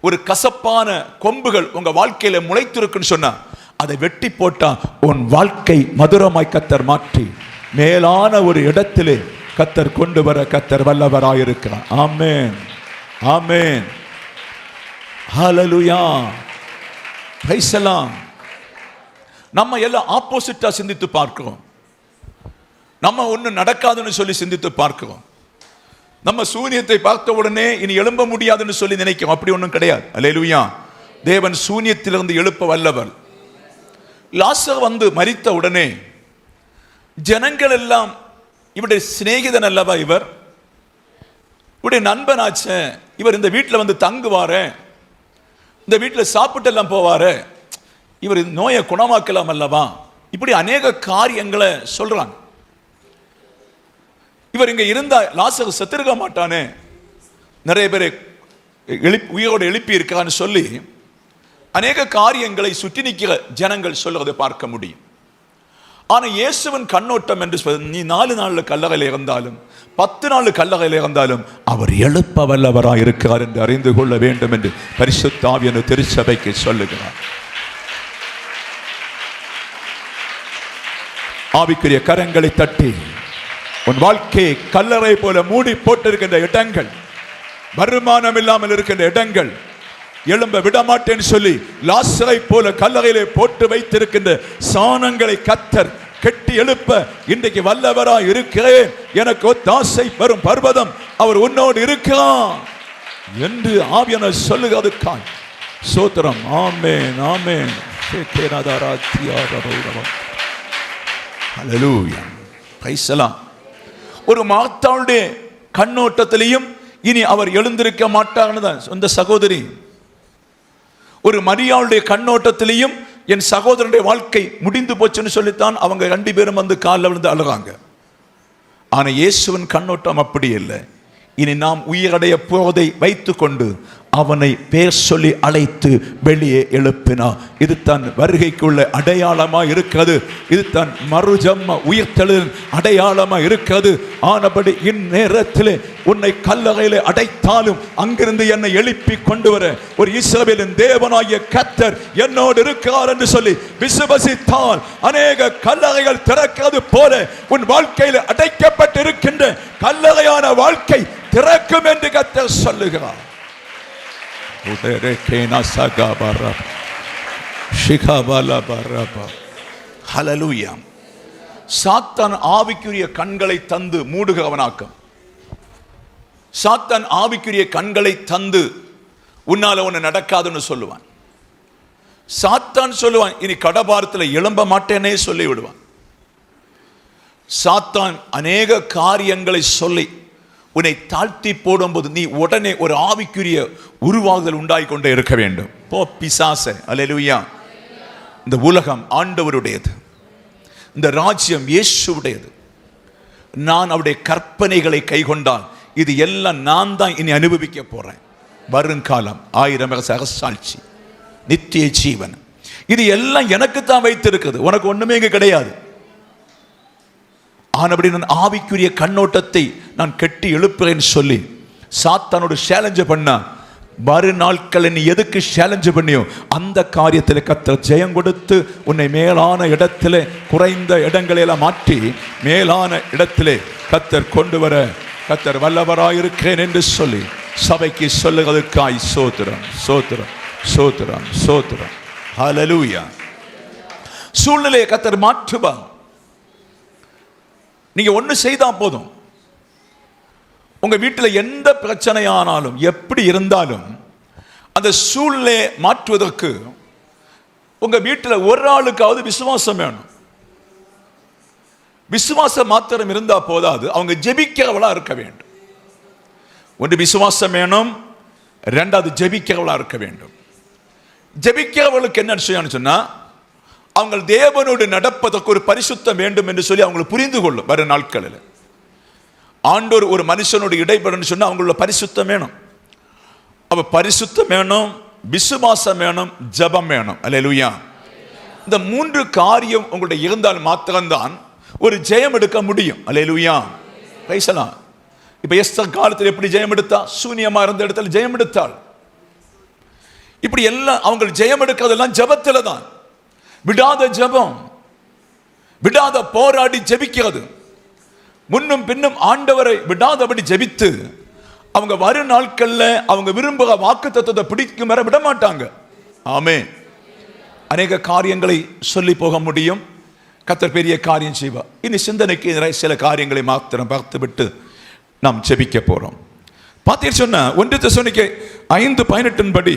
Speaker 1: ஒரு கசப்பான கொம்புகள் உங்க வாழ்க்கையில முளைத்திருக்குன்னு சொன்னா அதை வெட்டி போட்டா உன் வாழ்க்கை மதுரமாய் கத்தர் மாற்றி மேலான ஒரு இடத்திலே கத்தர் கொண்டு வர கத்தர் வல்லவராயிருக்கிறார். ஆமென், ஆமென், ஹல்லேலூயா, பிரைஸ் தி லார்ட். நம்ம எல்லாம் ஆப்போசிட்டா சிந்தித்து பார்க்கிறோம். நம்ம ஒன்றும் நடக்காதுன்னு சொல்லி சிந்தித்து பார்க்கிறோம். நம்ம சூனியத்தை பார்த்த உடனே இனி எழும்ப முடியாதுன்னு சொல்லி நினைக்கிறோம். அப்படி ஒன்றும் கிடையாது. அல்லேலூயா. தேவன் சூனியத்திலிருந்து எழுப்ப வல்லவர். லாசர் வந்து மரித்த உடனே ஜனங்கள் எல்லாம் இவருடைய சிநேகிதன் அல்லவா, இவர் இவருடைய நண்பனாச்ச, இவர் இந்த வீட்டில் வந்து தங்குவாரு, இந்த வீட்டில் சாப்பிட்டு எல்லாம் போவாரு, இவர் நோயை குணமாக்கலாம் அல்லவா, இப்படி அநேக காரியங்களை சொல்றாங்க. இவர் இங்க இருந்தா லாசர் செத்திருக்க மாட்டானே, நிறைய பேரை உயிரோடு எழுப்பி இருக்கான்னு சொல்லி அநேக காரியங்களை சுற்றி நிற்கிற ஜனங்கள் சொல்றதை பார்க்க முடியும். ஆனா இயேசுவின் கண்ணோட்டம் என்று சொல்வது, நீ 4 நாள் கல்லறையில் இருந்தாலும் 10 நாள் கல்லறையில் இருந்தாலும் அவர் எழுப்ப வல்லவராய் இருக்கிறார் என்று அறிந்து கொள்ள வேண்டும் என்று பரிசுத்த ஆவியான திருச்சபைக்கு சொல்லுகிறார். ஆவிக்குரிய கரங்களை தட்டி உன் வாழ்க்கையை கல்லறை போல மூடி போட்டிருக்கின்ற இடங்கள், வருமானம் இல்லாமல் இருக்கின்ற இடங்கள், எழும்ப விடமாட்டேன்னு சொல்லி லாசரை போல கல்லறையிலே போட்டு வைத்திருக்கின்ற சாணங்களை கத்தர் கெட்டி எழுப்ப இன்றைக்கு வல்லவராய் இருக்கிறேன், எனக்கு ஒத்தாசை வரும் பர்வதம் அவர் உன்னோடு இருக்கிறான் என்று ஆவியானவர் சொல்லுகிறதுக்காய் ஸ்தோத்திரம். ஆமென், ஆமென். ஹல்லேலூயா, பிரைஸ் தி லார்ட். ஒரு மார்த்தாளுடைய கண்ணோட்டத்திலையும் இனி அவர் எழுந்திருக்க மாட்டார்னு தான் சொந்த சகோதரி. ஒரு மரியாளுடைய கண்ணோட்டத்திலையும் என் சகோதரனுடைய வாழ்க்கை முடிந்து போச்சுன்னு சொல்லித்தான் அவங்க 2 பேரும் வந்து காலில் விழுந்து அழுகாங்க. ஆனா இயேசுவின் கண்ணோட்டம் அப்படி இல்லை. இனி நாம் உயிரடைய போவதை வைத்து கொண்டு அவனை பேர் சொல்லி அழைத்து வெளியே எழுப்பினார். இது தன் வருகைக்குள்ள அடையாளமா இருக்கிறது. இது தன் மறுஜன்ம உயிர்த்தெழுதல் அடையாளமா இருக்கிறது. ஆனபடி இந்நேரத்திலே உன்னை கல்லறையிலே அடைத்தாலும் அங்கிருந்து என்னை எழுப்பி கொண்டு வர ஒரு இஸ்ரவேலின் தேவனாகிய கர்த்தர் என்னோடு இருக்கிறார் என்று சொல்லி விசுவசித்தால் அநேக கல்லறைகள் திறக்கிறது போல உன் வாழ்க்கையில் அடைக்கப்பட்டு இருக்கின்ற கல்லறையான வாழ்க்கை திறக்கும் என்று கர்த்தர் சொல்லுகிறார். ஹல்லேலூயா. சாத்தான் ஆவிக்குரிய கண்களை தந்து மூடுகிறவனாக்கும். சாத்தான் ஆவிக்குரிய கண்களை தந்து உன்னால ஒன்று நடக்காதுன்னு சொல்லுவான். சாத்தான் சொல்லுவான் இனி கடபாரத்தில் எழும்ப மாட்டேனே சொல்லி விடுவான். சாத்தான் அநேக காரியங்களை சொல்லி உன்னை தாழ்த்தி போடும்போது நீ உடனே ஒரு ஆவிக்குரிய உருவாகுதல் உண்டாகிக்கொண்டே இருக்க வேண்டும். போ பிசாசே. அல்லேலூயா. இந்த உலகம் ஆண்டவருடையது, இந்த ராஜ்யம் இயேசுவுடையது. நான் அவருடைய கற்பனைகளை கைக்கொண்டால் இது எல்லாம் நான் தான் இனி அனுபவிக்க போறேன். வருங்காலம், 1000 அரசாட்சி, நித்திய ஜீவன், இது எல்லாம் எனக்கு தான் வைத்திருக்குது, உனக்கு ஒண்ணுமே இங்க கிடையாது. ஆனபடி நான் ஆவிக்குரிய கண்ணோட்டத்தை நான் கெட்டி எழுப்புறேன்னு சொல்லி சாத்தானோட சேலஞ்ச பண்ணா வரும் நாட்கள் நீ எதுக்கு சேலஞ்சு பண்ணியோ அந்த காரியத்தில் கர்த்தர் ஜெயம் கொடுத்து உன்னை மேலான இடத்திலே குறைந்த இடங்களெல்லாம் மாற்றி மேலான இடத்திலே கர்த்தர் கொண்டு வர கர்த்தர் வல்லவராயிருக்கிறேன் என்று சொல்லி சபைக்கு சொல்லுவதற்காய் ஸ்தோத்திரம் ஸ்தோத்திரம் ஸ்தோத்திரம் ஸ்தோத்திரம். ஹல்லேலூயா. சூழ்நிலையை கர்த்தர் மாற்றுவார். நீங்க ஒன்று செய்தா போதும். உங்க வீட்டில் எந்த பிரச்சனையானாலும் எப்படி இருந்தாலும் அந்த சூழ்நிலையை மாற்றுவதற்கு உங்க வீட்டில் ஒரு ஆளுக்காவது விசுவாசம் வேணும். விசுவாசம் மாத்திரம் இருந்தா போதாது, அவங்க ஜெபிக்கிறவளா இருக்க வேண்டும். ஒன்று விசுவாசம் வேணும், ரெண்டாவது ஜெபிக்கிறவளா இருக்க வேண்டும். ஜெபிக்கிறவளுக்கு என்ன செய்யணும்னு சொன்னா, அவங்க தேவனோடு நடப்பதற்கு ஒரு பரிசுத்தம் வேண்டும் என்று சொல்லி அவங்களை புரிந்து கொள்ளும். வரும் நாட்களில் ஆண்டவர் ஒரு மனுஷனோடு இடைப்படணும்னு சொன்னா அவங்களோட பரிசுத்தம் வேணும். அப்ப பரிசுத்தம் வேணும், விசுவாசம் வேணும், ஜெபம் வேணும். அல்லேலூயா. இந்த மூன்று காரியம் உங்களுடைய இருந்தால் மாத்திரம்தான் ஒரு ஜெயம் எடுக்க முடியும். அல்லேலூயா. பேசலாம். இப்ப எஸ்தர் காலத்தில் எப்படி ஜெயம் எடுத்தா? சூனியமா இருந்த இடத்துல ஜெயம் எடுத்தாள். இப்படி எல்லாம் அவங்க ஜெயம் எடுக்கிறதெல்லாம் ஜெபத்துல தான். விடாத ஜெபம், விடாத போராடி ஜெபிக்கிறது, முன்னும் பின்னும் ஆண்டவரை விடாதபடி ஜெபித்து அவங்க வரும் நாட்கள்ல அவங்க விரும்புகிற வாக்குத்தத்தத்தை பிடிக்கும் வர விட மாட்டாங்க. ஆமென். அநேக காரியங்களை சொல்லி போக முடியும். கர்த்தர் பெரிய காரியம் செய்வார். இனி சிந்தனைக்கு எதிராக சில காரியங்களை மாத்திரம் பார்த்துவிட்டு நாம் ஜெபிக்க போறோம். பார்த்தீங்க சொன்ன 1 தெசலோனிக்கே 5:18 படி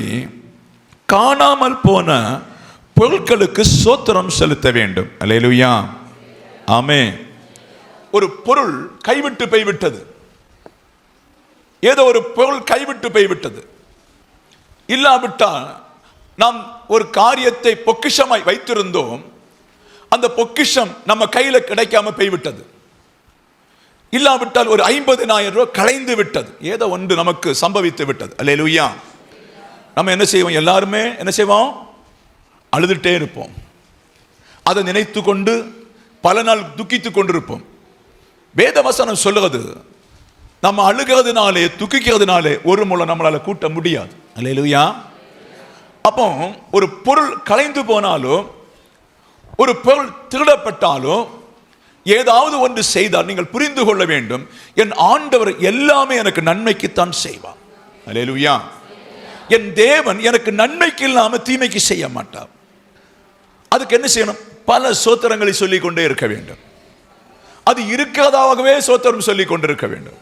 Speaker 1: காணாமல் போன பொருட்களுக்கு ஸ்தோத்திரம் செலுத்த வேண்டும். அல்லேலூயா. ஆமென். ஒரு பொருள் கைவிட்டு போய்விட்டது, ஏதோ ஒரு பொருள் கைவிட்டு போய்விட்டது. இல்லாவிட்டால் நாம் ஒரு காரியத்தை பொக்கிஷமாய் வைத்திருந்தோம், அந்த பொக்கிஷம் நம்ம கையில கிடைக்காம போய்விட்டது. இல்லாவிட்டால் ஒரு 50,000 ரூபாய் கலைந்து விட்டது, ஏதோ ஒன்று நமக்கு சம்பவித்து விட்டது. அல்லேலூயா. நம்ம என்ன செய்வோம்? எல்லாருமே என்ன செய்வோம்? அழுதுட்டே இருப்போம். அதை நினைத்து கொண்டு பல நாள் துக்கித்துக் கொண்டிருப்போம். வேதவசனம் சொல்லுகிறது, நம்ம அழுகிறதுனாலே துக்கிக்கிறதுனாலே ஒரு முறை நம்மளால கூட்ட முடியாது. அல்லேலூயா. அப்போ ஒரு பொருள் கலைந்து போனாலோ ஒரு பொருள் திருடப்பட்டாலோ ஏதாவது ஒன்று செய்தால் நீங்கள் புரிந்து கொள்ள வேண்டும், என் ஆண்டவர் எல்லாமே எனக்கு நன்மைக்குத்தான் செய்வார். அல்லேலூயா. என் தேவன் எனக்கு நன்மைக்கு இல்லாம தீமைக்கு செய்ய மாட்டார். அதுக்கு என்ன செய்யணும்? பல ஸ்தோத்திரங்களை சொல்லிக் கொண்டே இருக்க வேண்டும். அது இருக்கிறதாகவே ஸ்தோத்திரம் சொல்லிக் கொண்டிருக்க வேண்டும்.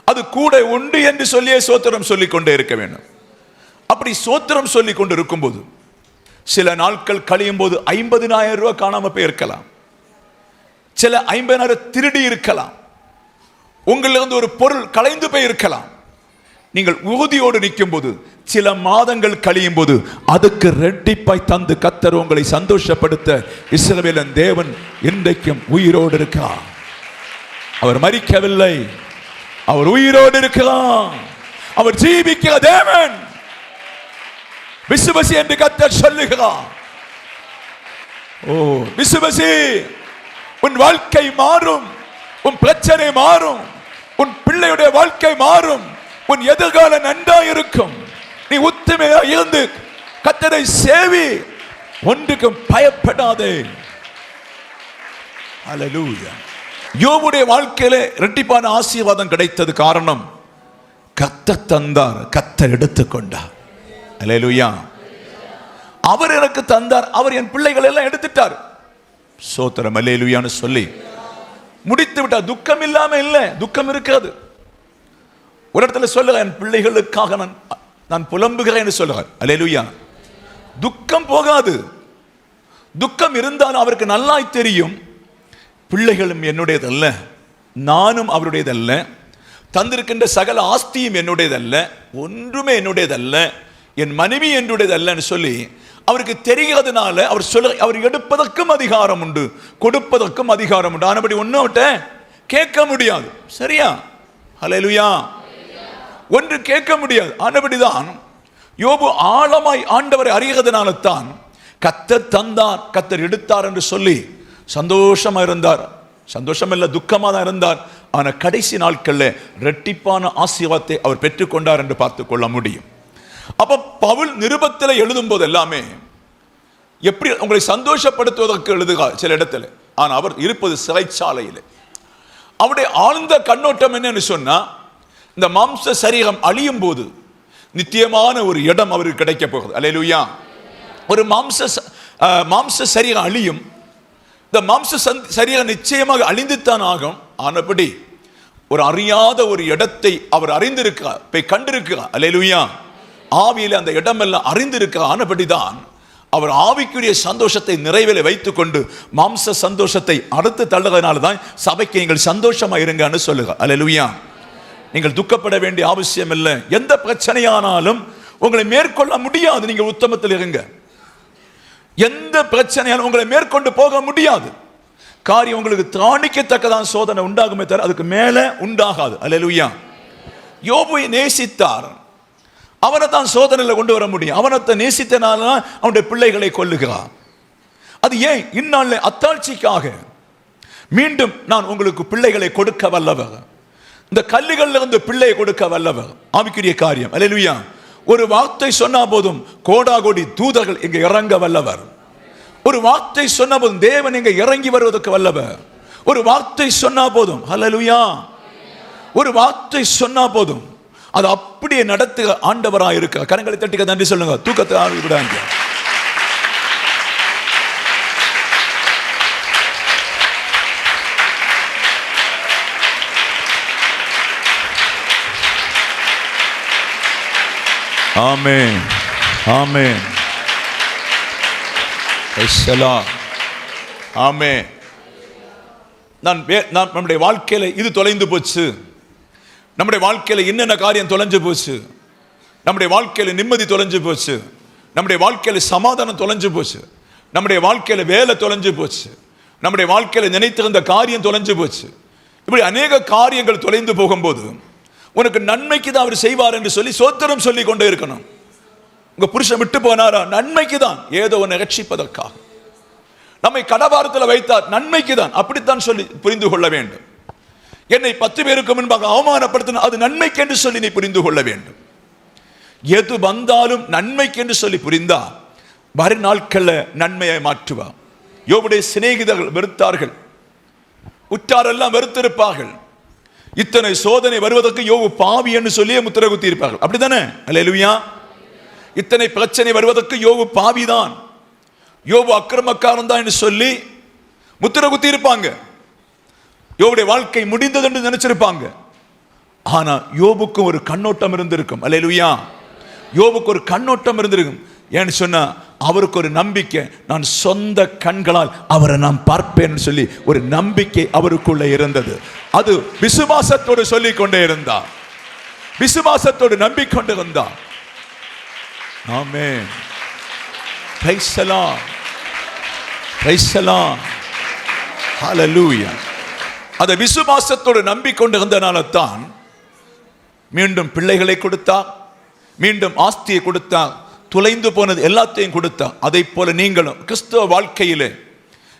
Speaker 1: அது கூட உண்டு என்று சொல்லியே ஸ்தோத்திரம் சொல்லிக் கொண்டே இருக்க வேண்டும். அப்படி ஸ்தோத்திரம் சொல்லிக் கொண்டு இருக்கும்போது சில நாட்கள் கழியும் போது 50,000 ரூபாய் காணாம போயிருக்கலாம், சில 50,000 திருடி இருக்கலாம், உங்களிலிருந்து ஒரு பொருள் கலைந்து போயிருக்கலாம். நீங்கள் உறுதியோடு நிற்கும் போது சில மாதங்கள் கழியும் போது அதுக்கு ரெட்டிப்பாய் தந்து கர்த்தர் உங்களை சந்தோஷப்படுத்த இஸ்ரவேலின் தேவன் இன்றைக்கும் உயிரோடு இருக்கிறார். அவர் மரிக்கவில்லை, அவர் உயிரோடு இருக்கிறார். அவர் ஜீவிக்கிற தேவன். விசுவாசி என்று கர்த்தர் சொல்லுகிறார். ஓ விசுவாசி, உன் வாழ்க்கை மாறும், உன் பிரச்சனை மாறும், உன் பிள்ளையுடைய வாழ்க்கை மாறும், உன் எதிர்காலம் நன்றாயிருக்கும். நீ உத்தமையா இருந்து கர்த்தரை சேவி, ஒன்றுக்கும் பயப்படாதே. அல்லேலூயா. யோபுடைய வாழ்க்கையில இரட்டிப்பான ஆசீர்வாதம் கிடைத்தது காரணம் கர்த்தர் தந்தார், கர்த்தர் எடுத்துக்கொண்டார். அல்லேலூயா. அவர் எனக்கு தந்தார், அவர் என் பிள்ளைகள் எல்லாம் எடுத்துட்டார். ஸ்தோத்திரம். அல்லேலூயான்னு சொல்லி முடித்து விட்டார். துக்கம் இல்லாம இல்லை, துக்கம் இருக்காது. ஒரு இடத்துல சொல்லுங்க, என் பிள்ளைகளுக்காக நான் புலம்புகிறேன் சொல்லுகிறார். அல்லேலூயா. துக்கம் போகாது. துக்கம் இருந்தாலும் அவருக்கு நல்லாய் தெரியும், பிள்ளைகளும் என்னுடையதல்ல, நானும் அவருடையதல்ல, தந்திருக்கின்ற சகல ஆஸ்தியும் என்னுடையதல்ல, ஒன்றுமே என்னுடையதல்ல, என் மனைவி என்னுடையதல்லன்னு சொல்லி அவருக்கு தெரிகிறதுனால அவர் சொல்ல, அவர் எடுப்பதற்கும் அதிகாரம் உண்டு, கொடுப்பதற்கும் அதிகாரம் உண்டு. ஆனபடி ஒன்னோட்ட கேட்க முடியாது. சரியா? அல்லேலூயா. ஒன்று கேட்க முடியாது. ஆனபடிதான் யோபு ஆழமாய் ஆண்டவரை அறிகிறதுனால தான் கர்த்தர் தந்தார், கர்த்தர் எடுத்தார் என்று சொல்லி சந்தோஷமா இருந்தார். சந்தோஷம் இல்ல, துக்கமா தான் இருந்தார். ஆனா கடைசி நாட்கள்ல இரட்டிப்பான ஆசீர்வாதத்தை அவர் பெற்றுக்கொண்டார் என்று பார்த்துக் கொள்ள முடியும். அப்ப பவுல் நிருபத்தில் எழுதும் போது எல்லாமே எப்படி உங்களை சந்தோஷப்படுத்துவதற்கு எழுதுகிறார் சில இடத்துல. ஆனால் அவர் இருப்பது சிறைச்சாலையில். அவருடைய ஆழ்ந்த கண்ணோட்டம் என்னன்னு சொன்னா, இந்த மாம்ச சரீரம் அழியும் போது நித்தியமான ஒரு இடம் அவருக்கு கிடைக்க போகுது. அல்லேலூயா. ஒரு மாம்ச சரீரம் அழியும். இந்த மாம்ச சரீரம் நிச்சயமாக அழிந்துத்தான் ஆகும். ஆனபடி ஒரு அறியாத ஒரு இடத்தை அவர் அறிந்திருக்கிறார், போய் கண்டிருக்கிறார். அல்லேலூயா. ஆவியில அந்த இடமெல்லாம் அறிந்திருக்கிறார். ஆனபடிதான் அவர் ஆவிக்குரிய சந்தோஷத்தை நிறைவேல வைத்துக் கொண்டு மாம்ச சந்தோஷத்தை அடுத்து தள்ளுறதுனால தான் சபைக்கு நீங்கள் சந்தோஷமா இருங்கன்னு சொல்லுங்க. அல்லேலூயா. நீங்கள் துக்கப்பட வேண்டிய அவசியம் இல்லை. எந்த பிரச்சனையானாலும் உங்களை மேற்கொள்ள முடியாது. நீங்கள் உத்தமத்தில் இருங்க. எந்த பிரச்சனையாலும் உங்களை மேற்கொண்டு போக முடியாது. காரியம் உங்களுக்கு திராணிக்கத்தக்கதான் சோதனை உண்டாகுமே தவிர அதுக்கு மேல உண்டாகாது. அல்லேலூயா. யோபுவை நேசித்தார், அவனை தான் சோதனையில் கொண்டு வர முடியும். அவனத்தை நேசித்தனால அவனுடைய பிள்ளைகளை கொல்லுகிறான். அது ஏன்? இந்நாள் அத்தாட்சிக்காக மீண்டும் நான் உங்களுக்கு பிள்ளைகளை கொடுக்க வல்லவர், இந்த கல்லுகள்ல இருந்து பிள்ளையை கொடுக்க வல்லவர். ஆவிக்குரிய காரியம். அல்லேலூயா. ஒரு வார்த்தை சொன்னா போதும் கோடாகோடி தூதர்கள் இங்க இறங்க வல்லவர். ஒரு வார்த்தை சொன்ன போதும் தேவன் இங்க இறங்கி வருவதற்கு வல்லவர். ஒரு வார்த்தை சொன்னா போதும், அல்லேலூயா, ஒரு வார்த்தை சொன்னா போதும் அது அப்படியே நடத்துக ஆண்டவராக இருக்க. கரங்களை தட்டிக்க நன்றி சொல்லுங்க. தூக்கத்தை ஆவி விடாங்க. ஆமென், ஆமென், ஆமென். நம்முடைய வாழ்க்கையில இது தொலைந்து போச்சு, நம்முடைய வாழ்க்கையில என்னென்ன காரியம் தொலைஞ்சு போச்சு, நம்முடைய வாழ்க்கையில நிம்மதி தொலைஞ்சு போச்சு, நம்முடைய வாழ்க்கையில சமாதானம் தொலைஞ்சு போச்சு, நம்முடைய வாழ்க்கையில வேலை தொலைஞ்சு போச்சு, நம்முடைய வாழ்க்கையில நினைத்திருந்த காரியம் தொலைஞ்சு போச்சு. இப்படி அநேக காரியங்கள் தொலைந்து போகும்போது உனக்கு நன்மைக்கு தான் அவர் செய்வார் என்று சொல்லி சோத்திரம் சொல்லி கொண்டே இருக்கணும். உங்க புருஷன் விட்டு போனாரா? நன்மைக்கு தான், ஏதோ ஒன்று ரட்சிப்பதற்காக. நம்மை கடபாரத்தில் வைத்தார், நன்மைக்கு தான், அப்படித்தான் சொல்லி புரிந்து கொள்ள வேண்டும். என்னை 10 பேருக்கு முன்பாக அவமானப்படுத்தின, அது நன்மைக்கு என்று சொல்லி நீ புரிந்து கொள்ள வேண்டும். எது வந்தாலும் நன்மைக்கு என்று சொல்லி புரிந்தா வரும் நாட்கள்ல நன்மையை மாற்றுவார். யோபுடைய சிநேகிதர்கள் வெறுத்தார்கள், உற்றாரெல்லாம் வெறுத்திருப்பார்கள். இத்தனை சோதனை வருவதற்கு யோபு பாவி என்று சொல்லியே முத்திரை குத்தி இருப்பார்கள். அப்படித்தானே? அல்லேலூயா. இத்தனை பிரச்சனை வருவதற்கு யோபு பாவிதான், யோபு அக்கிரமக்காரன் தான் என்று சொல்லி முத்திரை குத்தி இருப்பாங்க. யோபுடைய வாழ்க்கை முடிந்தது என்று நினைச்சிருப்பாங்க. ஆனா யோபுக்கு ஒரு கண்ணோட்டம் இருந்திருக்கும். அல்லேலூயா. யோபுக்கு ஒரு கண்ணோட்டம் இருந்திருக்கும். ஏன்னு சொன்னா அவருக்கு ஒரு நம்பிக்கை, நான் சொந்த கண்களால் அவரை நான் பார்ப்பேன் சொல்லி ஒரு நம்பிக்கை அவருக்குள்ள இருந்தது. அது விசுவாசத்தோடு சொல்லிக் கொண்டே இருந்தார், விசுவாசத்தோடு நம்பிக்கொண்டு இருந்தார். ஆமென். Praise the lord, praise the lord, ஹல்லேலூயா. அதை விசுவாசத்தோடு நம்பிக்கொண்டு இருந்தனால தான் மீண்டும் பிள்ளைகளை கொடுத்தார், மீண்டும் ஆஸ்தியை கொடுத்தார், துளைந்து போனது எல்லாத்தையும் கொடுத்தார். அதை போல நீங்களும் கிறிஸ்தவ வாழ்க்கையிலே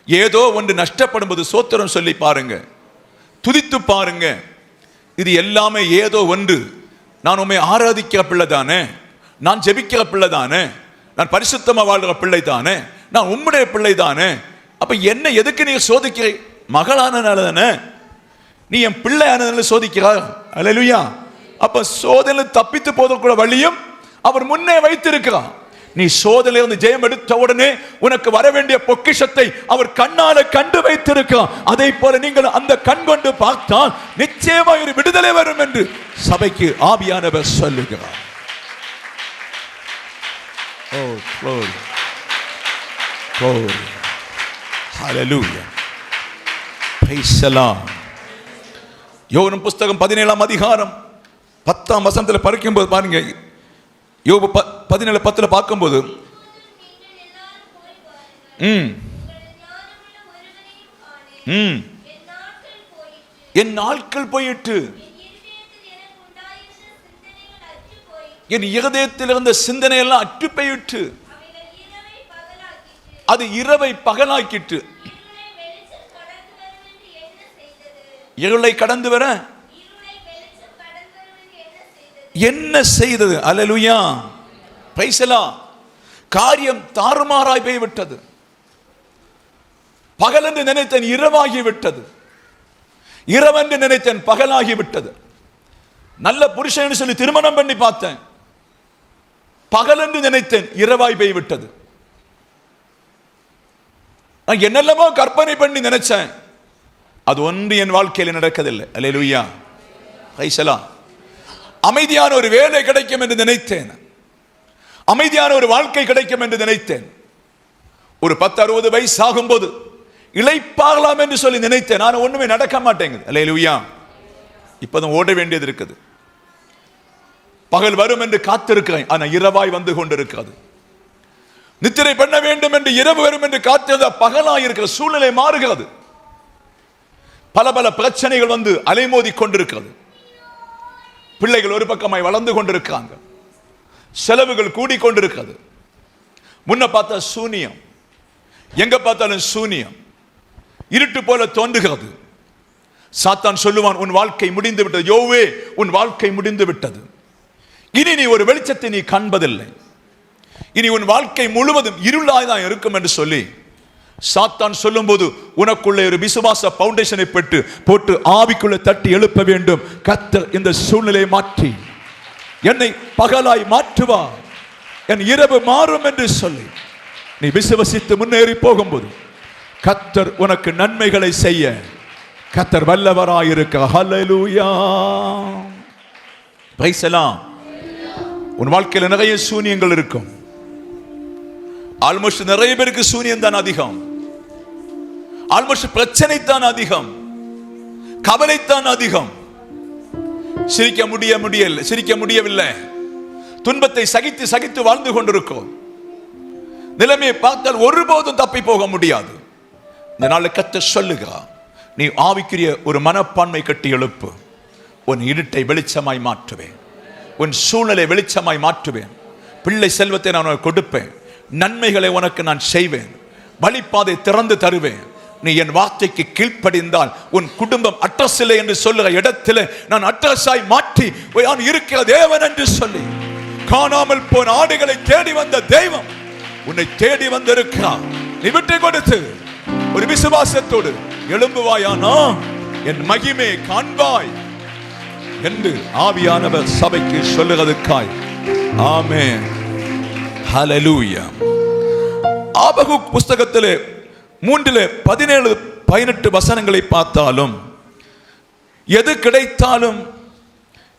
Speaker 1: ஏதோ ஒன்று நஷ்டப்படும் போது சோத்திரம் சொல்லி பாருங்க, துதித்து பாருங்க. இது எல்லாமே ஏதோ ஒன்று. நான் உண்மை ஆராதிக்கிற பிள்ளை தானே, நான் ஜெபிக்கிற பிள்ளை தானே, நான் பரிசுத்தமா வாழ்கிற பிள்ளை தானே, நான் உம்முடைய பிள்ளை தானே. அப்ப என்ன எதுக்கு நீ சோதிக்கிற? மகளானனால தானே, நீ என் பிள்ளை ஆனதுனால சோதிக்கிறார். அல்லேலூயா. அப்ப சோதனை தப்பித்து போதற்குள்ள வழியும் அவர் முன்னே வைத்திருக்கிறார். நீ சோதனையிலிருந்து ஜெயம் எடுத்த உடனே உனக்கு வர வேண்டிய பொக்கிஷத்தை அவர் கண்ணால கண்டு வைத்திருக்கிறார். அதை போல நீங்கள் அந்த கண் கொண்டு பார்த்தால் நிச்சயமா ஒரு விடுதலை வரும் என்று சபைக்கு ஆவியானவர் சொல்லுகிறார். Oh, glory, glory, hallelujah, praise the Lord. யோவான் புஸ்தகம் 17ஆம் அதிகாரம் 10ஆம் வசனத்தில் படிக்கும்போது பாருங்க, யோபு 17:10 பார்க்கும்போது என் நாட்கள் போயிட்டு, என் இருதயத்தில் இருந்த சிந்தனை எல்லாம் அற்று போயிட்டு, அது இரவை பகலாக்கிட்டு, இருளை கடந்து வர என்ன செய்தது? அல்லேலூயா. காரியம் தாறுமாறாய் போய்விட்டது. பகல் என்று நினைத்தேன், இரவாகிவிட்டது. இரவென்று நினைத்தேன், பகலாகிவிட்டது. நல்ல புருஷன் சொல்லி திருமணம் பண்ணி பார்த்தேன், பகல் என்று நினைத்தேன், இரவாய் போய்விட்டது. நான் என்னெல்லாமோ கற்பனை பண்ணி நினைச்சேன், அது ஒன்று என் வாழ்க்கையில் நடக்கவில்லை. அல்லேலூயா. அமைதியான ஒரு வேலை கிடைக்கும் என்று நினைத்தேன், அமைதியான ஒரு வாழ்க்கை கிடைக்கும் என்று நினைத்தேன். ஒரு 10-60 வயசு ஆகும்போது இளைப்பாகலாம் என்று சொல்லி நினைத்தேன். நான் ஒண்ணுமே நடக்க மாட்டேங்குது. அல்லேலூயா. இப்பதான் ஓட வேண்டியது இருக்குது. பகல் வரும் என்று காத்திருக்கிறேன், ஆனா இரவாய் வந்து கொண்டிருக்கிறது. நித்திரை பண்ண வேண்டும் என்று இரவு வரும் என்று காத்திருந்த பகலாய் இருக்கிற சூழ்நிலை மாறுகிறது. பல பல பிரச்சனைகள் வந்து அலைமோதி கொண்டிருக்கிறது. பிள்ளைகள் ஒரு பக்கமாய் வளர்ந்து கொண்டிருக்காங்க, செலவுகள் கூடிக்கொண்டிருக்கிறது. முன்ன பார்த்தா சூனியம், எங்க பார்த்தாலும் சூனியம், இருட்டு போல தோன்றுகிறது. சாத்தான் சொல்லுவான், உன் வாழ்க்கை முடிந்து விட்டது, யோவே உன் வாழ்க்கை முடிந்து விட்டது, இனி நீ ஒரு வெளிச்சத்தை நீ காண்பதில்லை, இனி உன் வாழ்க்கை முழுவதும் இருளாய்தான் இருக்கும் என்று சொல்லி சாத்தான் சொல்லும் போது உனக்குள்ளே ஒரு விசுவாச பவுண்டேஷனை போட்டு ஆவிக்குள்ளே தட்டி எழுப்ப வேண்டும். கர்த்தர் இந்த சூழ்நிலையை மாற்றி என்னை பகலாய் மாற்றுவார், என் இரவு மாறும் என்று சொல்லி நீ விசுவசித்து முன்னேறி போகும்போது கர்த்தர் உனக்கு நன்மைகளை செய்ய கர்த்தர் வல்லவராயிருக்க. ஹல்லேலூயா. Praise the Lord. உன் வாழ்க்கையில் நிறைய சூனியங்கள் இருக்கும். ஆல்மோஸ்ட் நிறைய பேருக்கு சூனியம் தான் அதிகம், ஆல்மோஸ்ட் பிரச்சனை தான் அதிகம், கவலைத்தான் அதிகம். சிரிக்க முடியவில்லை, துன்பத்தை சகித்து சகித்து வாழ்ந்து கொண்டிருக்கும். நிலைமையை பார்த்தால் ஒருபோதும் தப்பி போக முடியாது. இந்த நாள் கர்த்தர் சொல்லுகிறார், நீ ஆவிக்குரிய ஒரு மனப்பான்மை கட்டி எழுப்பு. உன் இருட்டை வெளிச்சமாய் மாற்றுவேன், உன் சூழ்நிலை வெளிச்சமாய் மாற்றுவேன். பிள்ளை செல்வத்தை நான் உனக்கு கொடுப்பேன், நன்மைகளை உனக்கு நான் செய்வேன், வழிபாதை திறந்து தருவேன். நீ என் வார்த்தைக்கு கீழ்ப்படிந்தால் உன் குடும்பம் அட்ரஸ் இல்லை என்று சொல்லுகிற இடத்துல நான் அட்ரஸாய் மாற்றி நான் இருக்கிற தேவன் என்று சொல்லி காணாமல் போன ஆடுகளை தேடி வந்த தெய்வம் உன்னை தேடி வந்திருக்கிறார். நீ விட்டு கொடுத்து ஒரு விசுவாசத்தோடு எழும்புவாயானா என் மகிமை காண்பாய் என்று ஆவியானவர் சபைக்கு சொல்லுகிறதுக்காய். ஆமென். ஹல்லேலூயா. ஆபகுக் புஸ்தகத்திலே 3:17-18 வசனங்களை பார்த்தாலும் எது கிடைத்தாலும்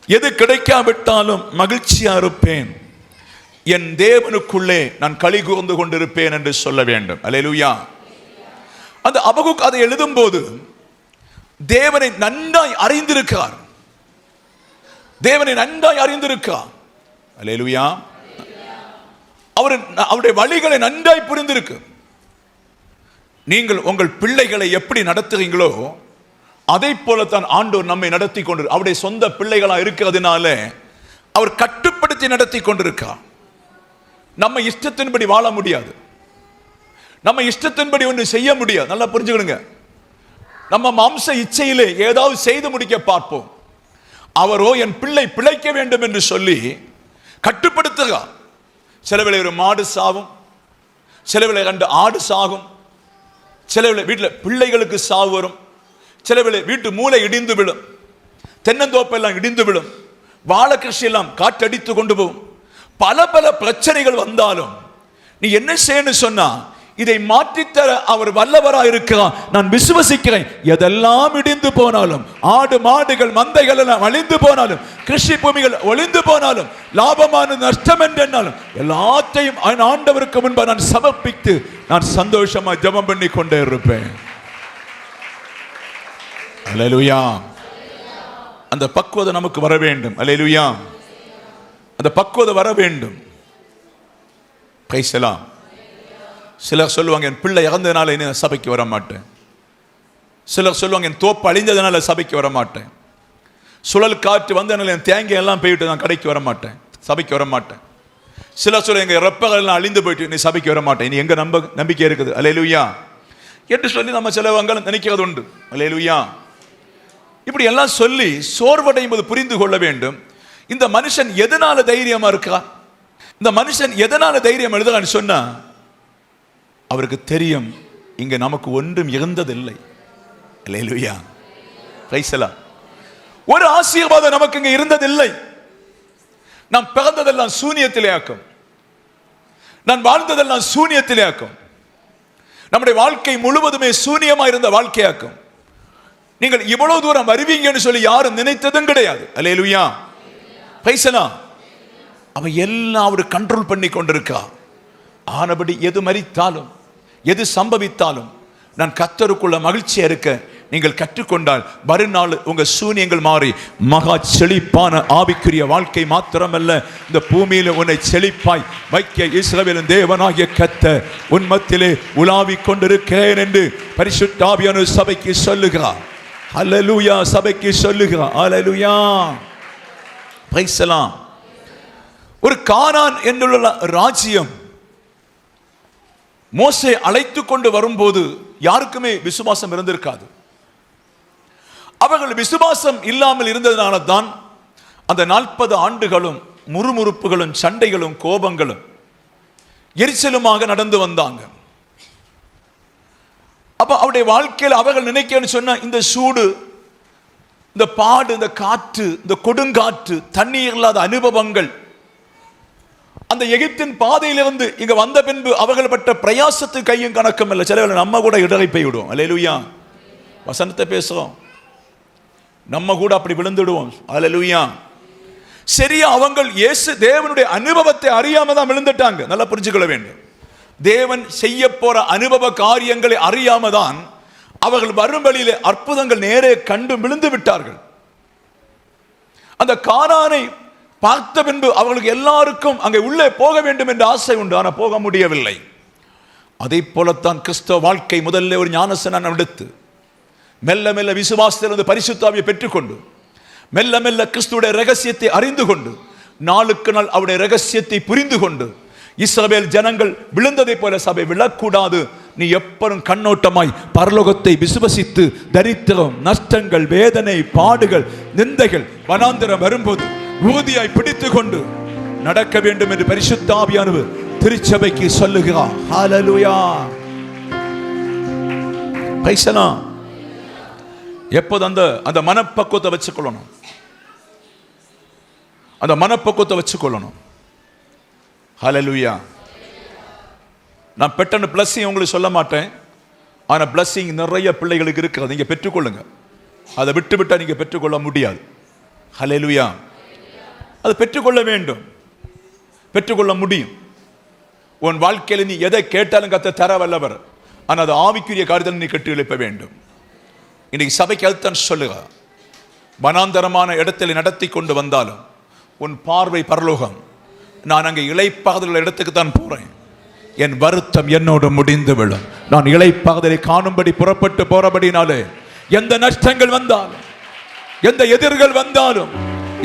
Speaker 1: எது கிடைக்காவிட்டாலும் மகிழ்ச்சியா இருப்பேன், என் தேவனுக்குள்ளே நான் களி கூர்ந்து கொண்டிருப்பேன் என்று சொல்ல வேண்டும். அல்லேலூயா. அந்த ஆபகுக் அதை எழுதும் போது தேவனை நன்றாய் அறிந்திருக்கிறார், தேவனை நன்றாய் அறிந்திருக்கிறார். அல்லேலூயா. அவருடைய வழிகளை நன்றாய் புரிந்திருக்கு. நீங்கள் உங்கள் பிள்ளைகளை எப்படி நடத்துறீங்களோ அதை போலத்தான் ஆண்டவர் நம்மை நடத்தி கொண்டு, அவருடைய சொந்த பிள்ளைகளா இருக்கிறதுனால அவர் கட்டுப்படுத்தி நடத்தி கொண்டிருக்கார். நம்ம இஷ்டத்தின்படி வாழ முடியாது, நம்ம இஷ்டத்தின்படி ஒன்று செய்ய முடியாது. நல்லா புரிஞ்சுக்கணுங்க. நம்ம மாம்ச இச்சையிலே ஏதாவது செய்து முடிக்க பார்ப்போம். அவரோ என் பிள்ளை பிழைக்க வேண்டும் என்று சொல்லி கட்டுப்படுத்துகிறார். சிலவேளை ஒரு மாடு சாகும், சிலவேளை 2 ஆடு சாகும், சிலவேளை வீட்டில் பிள்ளைகளுக்கு சாவு வரும், சிலவேளை வீட்டு மூளை இடிந்து விடும், தென்னந்தோப்பெல்லாம் இடிந்து விடும், வாழை கிருஷி எல்லாம் காற்றடித்து கொண்டு போகும். பல பல பிரச்சனைகள் வந்தாலும் நீ என்ன செய்யணும் சொன்னா, இதை மாற்றித்தர அவர் வல்லவராக இருக்கிறார். நான் விசுவசிக்கிறேன். எதெல்லாம் இடிந்து போனாலும், ஆடு மாடுகள் மந்தைகள் எல்லாம் அழிந்து போனாலும், கிருஷி பூமிகள் ஒளிந்து போனாலும், லாபமான நஷ்டம் என்றாலும் எல்லாத்தையும் ஆண்டவருக்கு முன்பு நான் சமர்ப்பித்து நான் சந்தோஷமா ஜெபம் பண்ணி கொண்டே இருப்பேன். அல்லேலூயா. அந்த பக்குவதை நமக்கு வர வேண்டும். அல்லேலூயா. அந்த பக்குவதை வர வேண்டும். Praise the Lord. சிலர் சொல்லுவாங்க, என் பிள்ளை இறந்ததுனால இனி சபைக்கு வர மாட்டேன். சிலர் சொல்லுவாங்க, என் தோப்பு அழிந்ததுனால சபைக்கு வர மாட்டேன். சுழல் காற்று வந்ததுனால என் தேங்காய் எல்லாம் போயிட்டு நான் கடைக்கு வர மாட்டேன், சபைக்கு வர மாட்டேன். சிலர் சொல்ல, எங்க ரெப்பகள் எல்லாம் அழிந்து போயிட்டு நீ சபைக்கு வர மாட்டேன், இனி எங்க நம்பிக்கை இருக்குது. அல்லேலூயா என்று சொல்லி நம்ம சிலவங்க நினைக்கிறது உண்டு. அல்லேலூயா. இப்படி எல்லாம் சொல்லி சோர்வடையும் போது புரிந்து கொள்ள வேண்டும், இந்த மனுஷன் எதனால தைரியமா இருக்கா? இந்த மனுஷன் எதனால தைரியம் எழுதலான்னு சொன்னா, அவருக்கு தெரியும் இங்க நமக்கு ஒன்றும் இருந்ததில்லை. அல்லேலூயா, பிரைஸ் எல்லாம். ஒரு ஆசீர்வாதம் நமக்கு இங்க இருந்ததில்லை. நாம் பிறந்ததெல்லாம் சூனியத்திலே ஆக்கும், நான் வாழ்ந்ததெல்லாம் சூனியத்திலே ஆக்கும், நம்முடைய வாழ்க்கை முழுவதுமே சூனியமா இருந்த வாழ்க்கையாக்கும். நீங்கள் இவ்வளவு தூரம் வருவீங்கன்னு சொல்லி யாரும் நினைத்ததும் கிடையாது. அல்லேலூயா, பிரைஸ் எல்லாம். அவன் எல்லாம் அவர் கண்ட்ரோல் பண்ணி கொண்டிருக்கா. ஆனபடி எது மரித்தாலும் எது சம்பவித்தாலும் நான் கர்த்தருக்குள்ள மகிழ்ச்சியா இருக்க நீங்கள் கற்றுக்கொண்டால் மறுநாள் உங்க சூனியங்கள் மாறி மகா செழிப்பான ஆவிக்குரிய வாழ்க்கை மாத்திரமல்ல, இந்த பூமியில உன்னை செழிப்பாய் வைக்க இஸ்ரவேலின் தேவனாகிய கர்த்தர் உன் மத்தியிலே உலாவிக் கொண்டிருக்கிறேன் என்று பரிசுத்த ஆவியானவர் சபைக்கு சொல்லுகிறார். அல்லேலூயா, சபைக்கு சொல்லுகிறார். அல்லேலூயா, பிரைஸ் எல்லாம். ஒரு கானான் என்னுள்ள ராஜ்யம் மோசே அழைத்து கொண்டு வரும்போது யாருக்குமே விசுவாசம் இருந்திருக்காது. அவர்கள் விசுவாசம் இல்லாமல் இருந்ததனால தான் அந்த 40 ஆண்டுகளும் முறுமுறுப்புகளும் சண்டைகளும் கோபங்களும் எரிச்சலுமாக நடந்து வந்தாங்க. அப்ப அவருடைய வாழ்க்கையில் அவர்கள் நினைக்கன்னு சொன்ன இந்த சூடு, இந்த பாடு, இந்த காற்று, இந்த கொடுங்காற்று, தண்ணீர் இல்லாத அனுபவங்கள், அந்த எகிப்தின் பாதையிலிருந்து இங்க வந்த பின்பு அவர்கள் பட்ட பிரயாசத்துக்கு கையும் கணக்கும் இல்லை. சில நம்ம கூட இடரை போய் விடுவோம். அல்லேலூயா, வசனத்தை பேசுறோம், நம்ம கூட அப்படி விழுந்துடுவோம். அல்லேலூயா. சரியா, அவங்க இயேசு தேவனுடைய அனுபவத்தை அறியாம தான் விழுந்துட்டாங்க. நல்லா புரிஞ்சுக்கொள்ள வேண்டும். தேவன் செய்ய போற அனுபவ காரியங்களை அறியாம தான் அவர்கள் வரும் வழியிலே அற்புதங்கள் நேரே கண்டு விழுந்து விட்டார்கள். அந்த கானானை பார்த்த பின்பு அவர்களுக்கு எல்லாருக்கும் அங்கே உள்ளே போக வேண்டும் என்ற ஆசை உண்டு, ஆனால் போக முடியவில்லை. அதை போலத்தான் கிறிஸ்தவ வாழ்க்கை முதல்ல ஒரு ஞானஸ்நானம் எடுத்து மெல்ல மெல்ல விசுவாசத்திலிருந்து பரிசுத்த ஆவியை பெற்றுக்கொண்டு மெல்ல மெல்ல கிறிஸ்துவுடைய ரகசியத்தை அறிந்து கொண்டு நாளுக்கு நாள் அவருடைய ரகசியத்தை புரிந்து கொண்டு இஸ்ரவேல் ஜனங்கள் விழுந்ததை போல சபை விழக்கூடாது. நீ எப்பரும் கண்ணோட்டமாய் பரலோகத்தை விசுவசித்து தரித்திரம், நஷ்டங்கள், வேதனை, பாடுகள், நிந்தைகள், வனாந்திரம் வரும்போது உறுதியாய் பிடித்துக் கொண்டு நடக்க வேண்டும் என்று பரிசுத்த ஆவியானவர் திருச்சபைக்கு சொல்லுகிறார். ஹல்லேலூயா, பிரைஸ் தி லார்ட். எப்போது அந்த மனப்பக்குவத்தை வச்சுக்கொள்ளணும், அந்த மனப்பக்குவத்தை வச்சுக்கொள்ளணும். ஹல்லேலூயா. நான் பெற்ற பிளஸிங் உங்களுக்கு சொல்ல மாட்டேன், ஆனா பிளஸிங் நிறைய பிள்ளைகளுக்கு இருக்கிறது. நீங்க பெற்றுக்கொள்ளுங்க, அதை விட்டு விட்டா நீங்க பெற்றுக்கொள்ள முடியாது. ஹல்லேலூயா. அது பெற்றுக்கொள்ள வேண்டும், பெற்றுக்கொள்ள முடியும். உன் வாழ்க்கையில் நீ எதை கேட்டாலும் கர்த்தர் தர வல்லவர். ஆனால் அது ஆவிக்குரிய காரியத்தில் நீ கட்டி எழுப்ப வேண்டும். இன்னைக்கு சபைக்கு அதுதான் சொல்லுக. வனாந்தரமான இடத்தில் நடத்தி கொண்டு வந்தாலும் உன் பார்வை பரலோகம். நான் அங்கே இளைப்பாறுதல் இடத்துக்கு தான் போறேன். என் வருத்தம் என்னோடு முடிந்து விடும். நான் இளைப்பாறுதலை காணும்படி புறப்பட்டு போறபடினாலே எந்த நஷ்டங்கள் வந்தாலும், எந்த எதிர்கள் வந்தாலும்,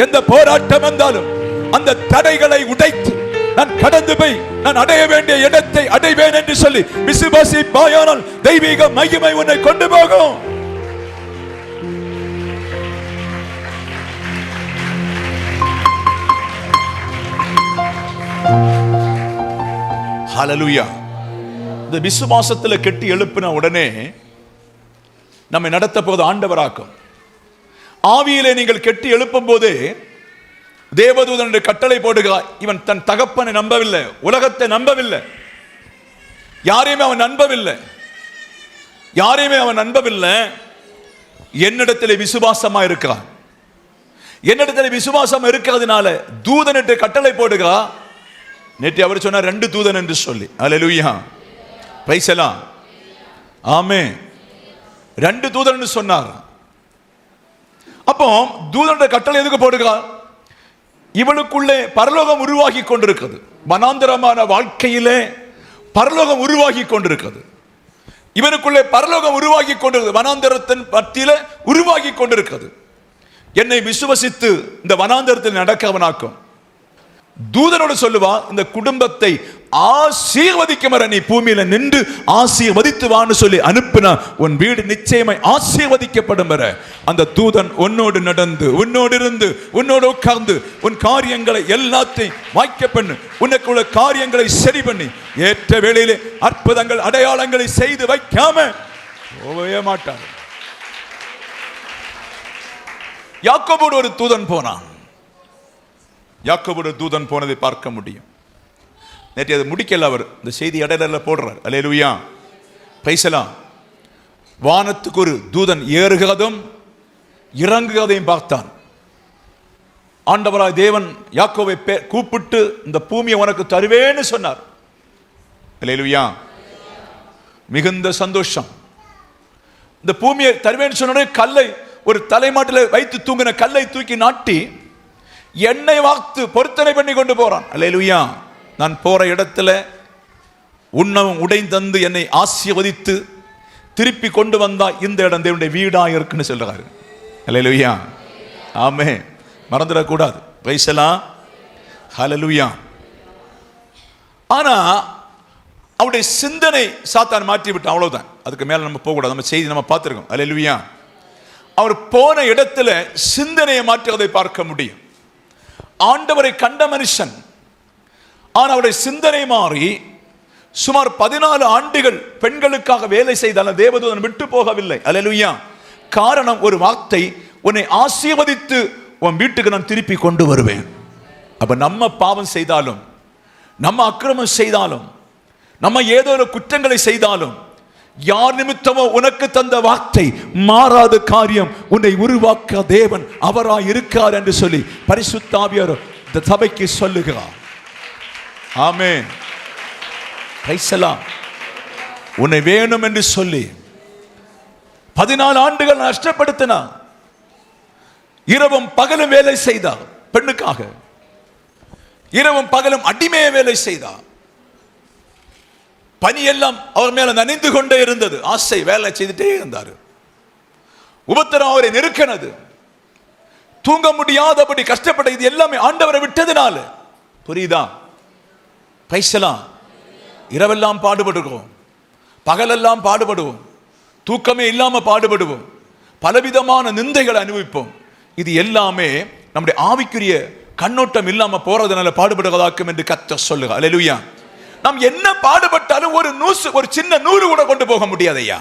Speaker 1: எந்த போராட்டம் வந்தாலும் அந்த தடைகளை உடைத்து நான் கடந்து போய் நான் அடைய வேண்டிய இடத்தை அடைவேன் என்று சொல்லி விசுவாசிப்பாயானால் தெய்வீக மகிமை உன்னை கொண்டு போகும். ஹல்லேலூயா. இந்த விசுவாசத்தில் கெட்டி எழுப்பின உடனே நம்மை நடத்த போது ஆண்டவராக்கும். ஆவியிலே நீங்கள் கெட்டி எழுப்பும் போது தேவதூதனுடைய கட்டளை போடுகிறார். இவன் தன் தகப்பனை நம்பவில்லை, உலகத்தை நம்பவில்லை, யாரையுமே அவன் நம்பவில்லை, யாரையுமே அவன் நம்பவில்லை. என்னிடத்திலே விசுவாசமா இருக்கிறான். என்னிடத்திலே விசுவாசம் இருக்கிறதுனால தூதனிட்டு கட்டளை போடுகிறா. நேற்று அவர் சொன்னார் 2 தூதன் என்று சொல்லி. அல்லேலூயா, பிரைஸ் தி லார்ட். ஆமென். 2 தூதன் சொன்னார். அப்போ தூதனுடைய கட்டளை எதுக்கு போடுகிறார்? இவளுக்குள்ளே பரலோகம் உருவாகி கொண்டிருக்கிறது. வனாந்தரமான வாழ்க்கையிலே பரலோகம் உருவாகி கொண்டிருக்கிறது. இவனுக்குள்ளே பரலோகம் உருவாகி கொண்டிருக்கிறது. வனாந்தரத்தின் மத்தியில உருவாகி கொண்டிருக்கிறது. என்னை விசுவசித்து இந்த வனாந்தரத்தில் நடக்கவனாக்கும். தூதனோடு சொல்லுவா, இந்த குடும்பத்தை ஆசீர்வதிக்கும் வரை நீ பூமியில நின்று ஆசீர்வதித்து வான்னு சொல்லி அனுப்பினா உன் வீடு நிச்சயமாய் ஆசீர்வதிக்கப்படும் வரை அந்த தூதன் உன்னோடு நடந்து, உன்னோடு இருந்து, உன்னோடு உட்கார்ந்து உன் காரியங்களை எல்லாத்தையும் வாய்க்க பண்ணு, உனக்குள்ள காரியங்களை சரி பண்ணி ஏற்ற வேளையிலே அற்புதங்கள் அடையாளங்களை செய்து வைக்காம போகவே மாட்டார். யாக்கோபோடு ஒரு தூதன் போனான். யாக்கோபோடு தூதன் போனதை பார்க்க முடியும். நேற்று அதை முடிக்கல, அவர் இந்த செய்தி இடையில போடுறார். அல்லேலூயா, பிரைஸ் தி லார்ட். வானத்துக்கு ஒரு தூதன் ஏறுகிறதும் இறங்குகிறதையும் பார்த்தான். ஆண்டவராய் தேவன் யாக்கோபை கூப்பிட்டு இந்த பூமியை உனக்கு தருவேன்னு சொன்னார். அல்லேலூயா, மிகுந்த சந்தோஷம். இந்த பூமியை தருவேன்னு சொன்ன கல்லை, ஒரு தலைமாட்டில் வைத்து தூங்கின கல்லை தூக்கி நாட்டி எண்ணெய் வார்த்து பொருத்தனை பண்ணி கொண்டு போறான். அல்லேலூயா, நான் போற இடத்துல உண்ணவும் உடை தந்து என்னை ஆசீர்வதித்து திருப்பி கொண்டு வந்தா இந்த இடம் தேவனுடைய வீடா இருக்குன்னு சொல்றாரு. அல்லேலூயா, ஆமென், மறந்துடக்கூடாது. பிரைஸ் தி லார்ட், ஹல்லேலூயா. ஆனா அவருடைய சிந்தனை சாத்தான் மாற்றி விட்டான், அவ்வளவுதான். அதுக்கு மேல நம்ம போகக்கூடாது. நம்ம செய்தி நம்ம பார்த்திருக்கோம். அல்லேலூயா, அவர் போன இடத்துல சிந்தனையை மாற்றுவதை பார்க்க முடியும். ஆண்டவரை கண்ட மனுஷன், ஆனால் அவருடைய சிந்தனை மாறி சுமார் 14 ஆண்டுகள் பெண்களுக்காக வேலை செய்தாலும் தேவதூதன் விட்டு போகவில்லை. அல்லேலூயா, காரணம் ஒரு வார்த்தை, உன்னை ஆசீர்வதித்து உன் வீட்டுக்கு நான் திருப்பி கொண்டு வருவேன். அப்ப நம்ம பாவம் செய்தாலும், நம்ம அக்கிரமம் செய்தாலும், நம்ம ஏதோ ஒரு குற்றங்களை செய்தாலும், யார் நிமித்தமோ உனக்கு தந்த வார்த்தை மாறாத காரியம், உன்னை உருவாக்க தேவன் அவராய் இருக்கார் என்று சொல்லி பரிசுத்த ஆவியார் இந்த சபைக்கு சொல்லுகிறார். ஆமென், பிரைஸ் தி லார்ட். உன்னை வேணும் என்று சொல்லி 14 ஆண்டுகள் நஷ்டப்படுத்தினார். இரவும் பகலும் வேலை செய்தார் பெண்ணுக்காக. இரவும் பகலும் அடிமையை வேலை செய்தார். பனி எல்லாம் அவர் மேல நனைந்து கொண்டே இருந்தது. ஆசை வேலை செய்துட்டே இருந்தார். உபத்திரம் அவரை நெருக்கினது. தூங்க முடியாதபடி கஷ்டப்பட்ட இது எல்லாமே ஆண்டவரை விட்டதுனால. புரியுதா? Price the Lord. இரவெல்லாம் பாடுபடுவோம், பகலெல்லாம் பாடுபடுவோம், தூக்கமே இல்லாம பாடுபடுவோம், பலவிதமான நிந்தைகளை அனுபவிப்போம். இது எல்லாமே நம்முடைய ஆவிக்குரிய கண்ணோட்டம் இல்லாம போறதுனால பாடுபடுவதாக்கும் என்று கர்த்தர் சொல்லுகிறார். அல்லேலூயா. நாம் என்ன பாடுபட்டாலும் ஒரு சின்ன நூறு கூட கொண்டு போக முடியாது ஐயா.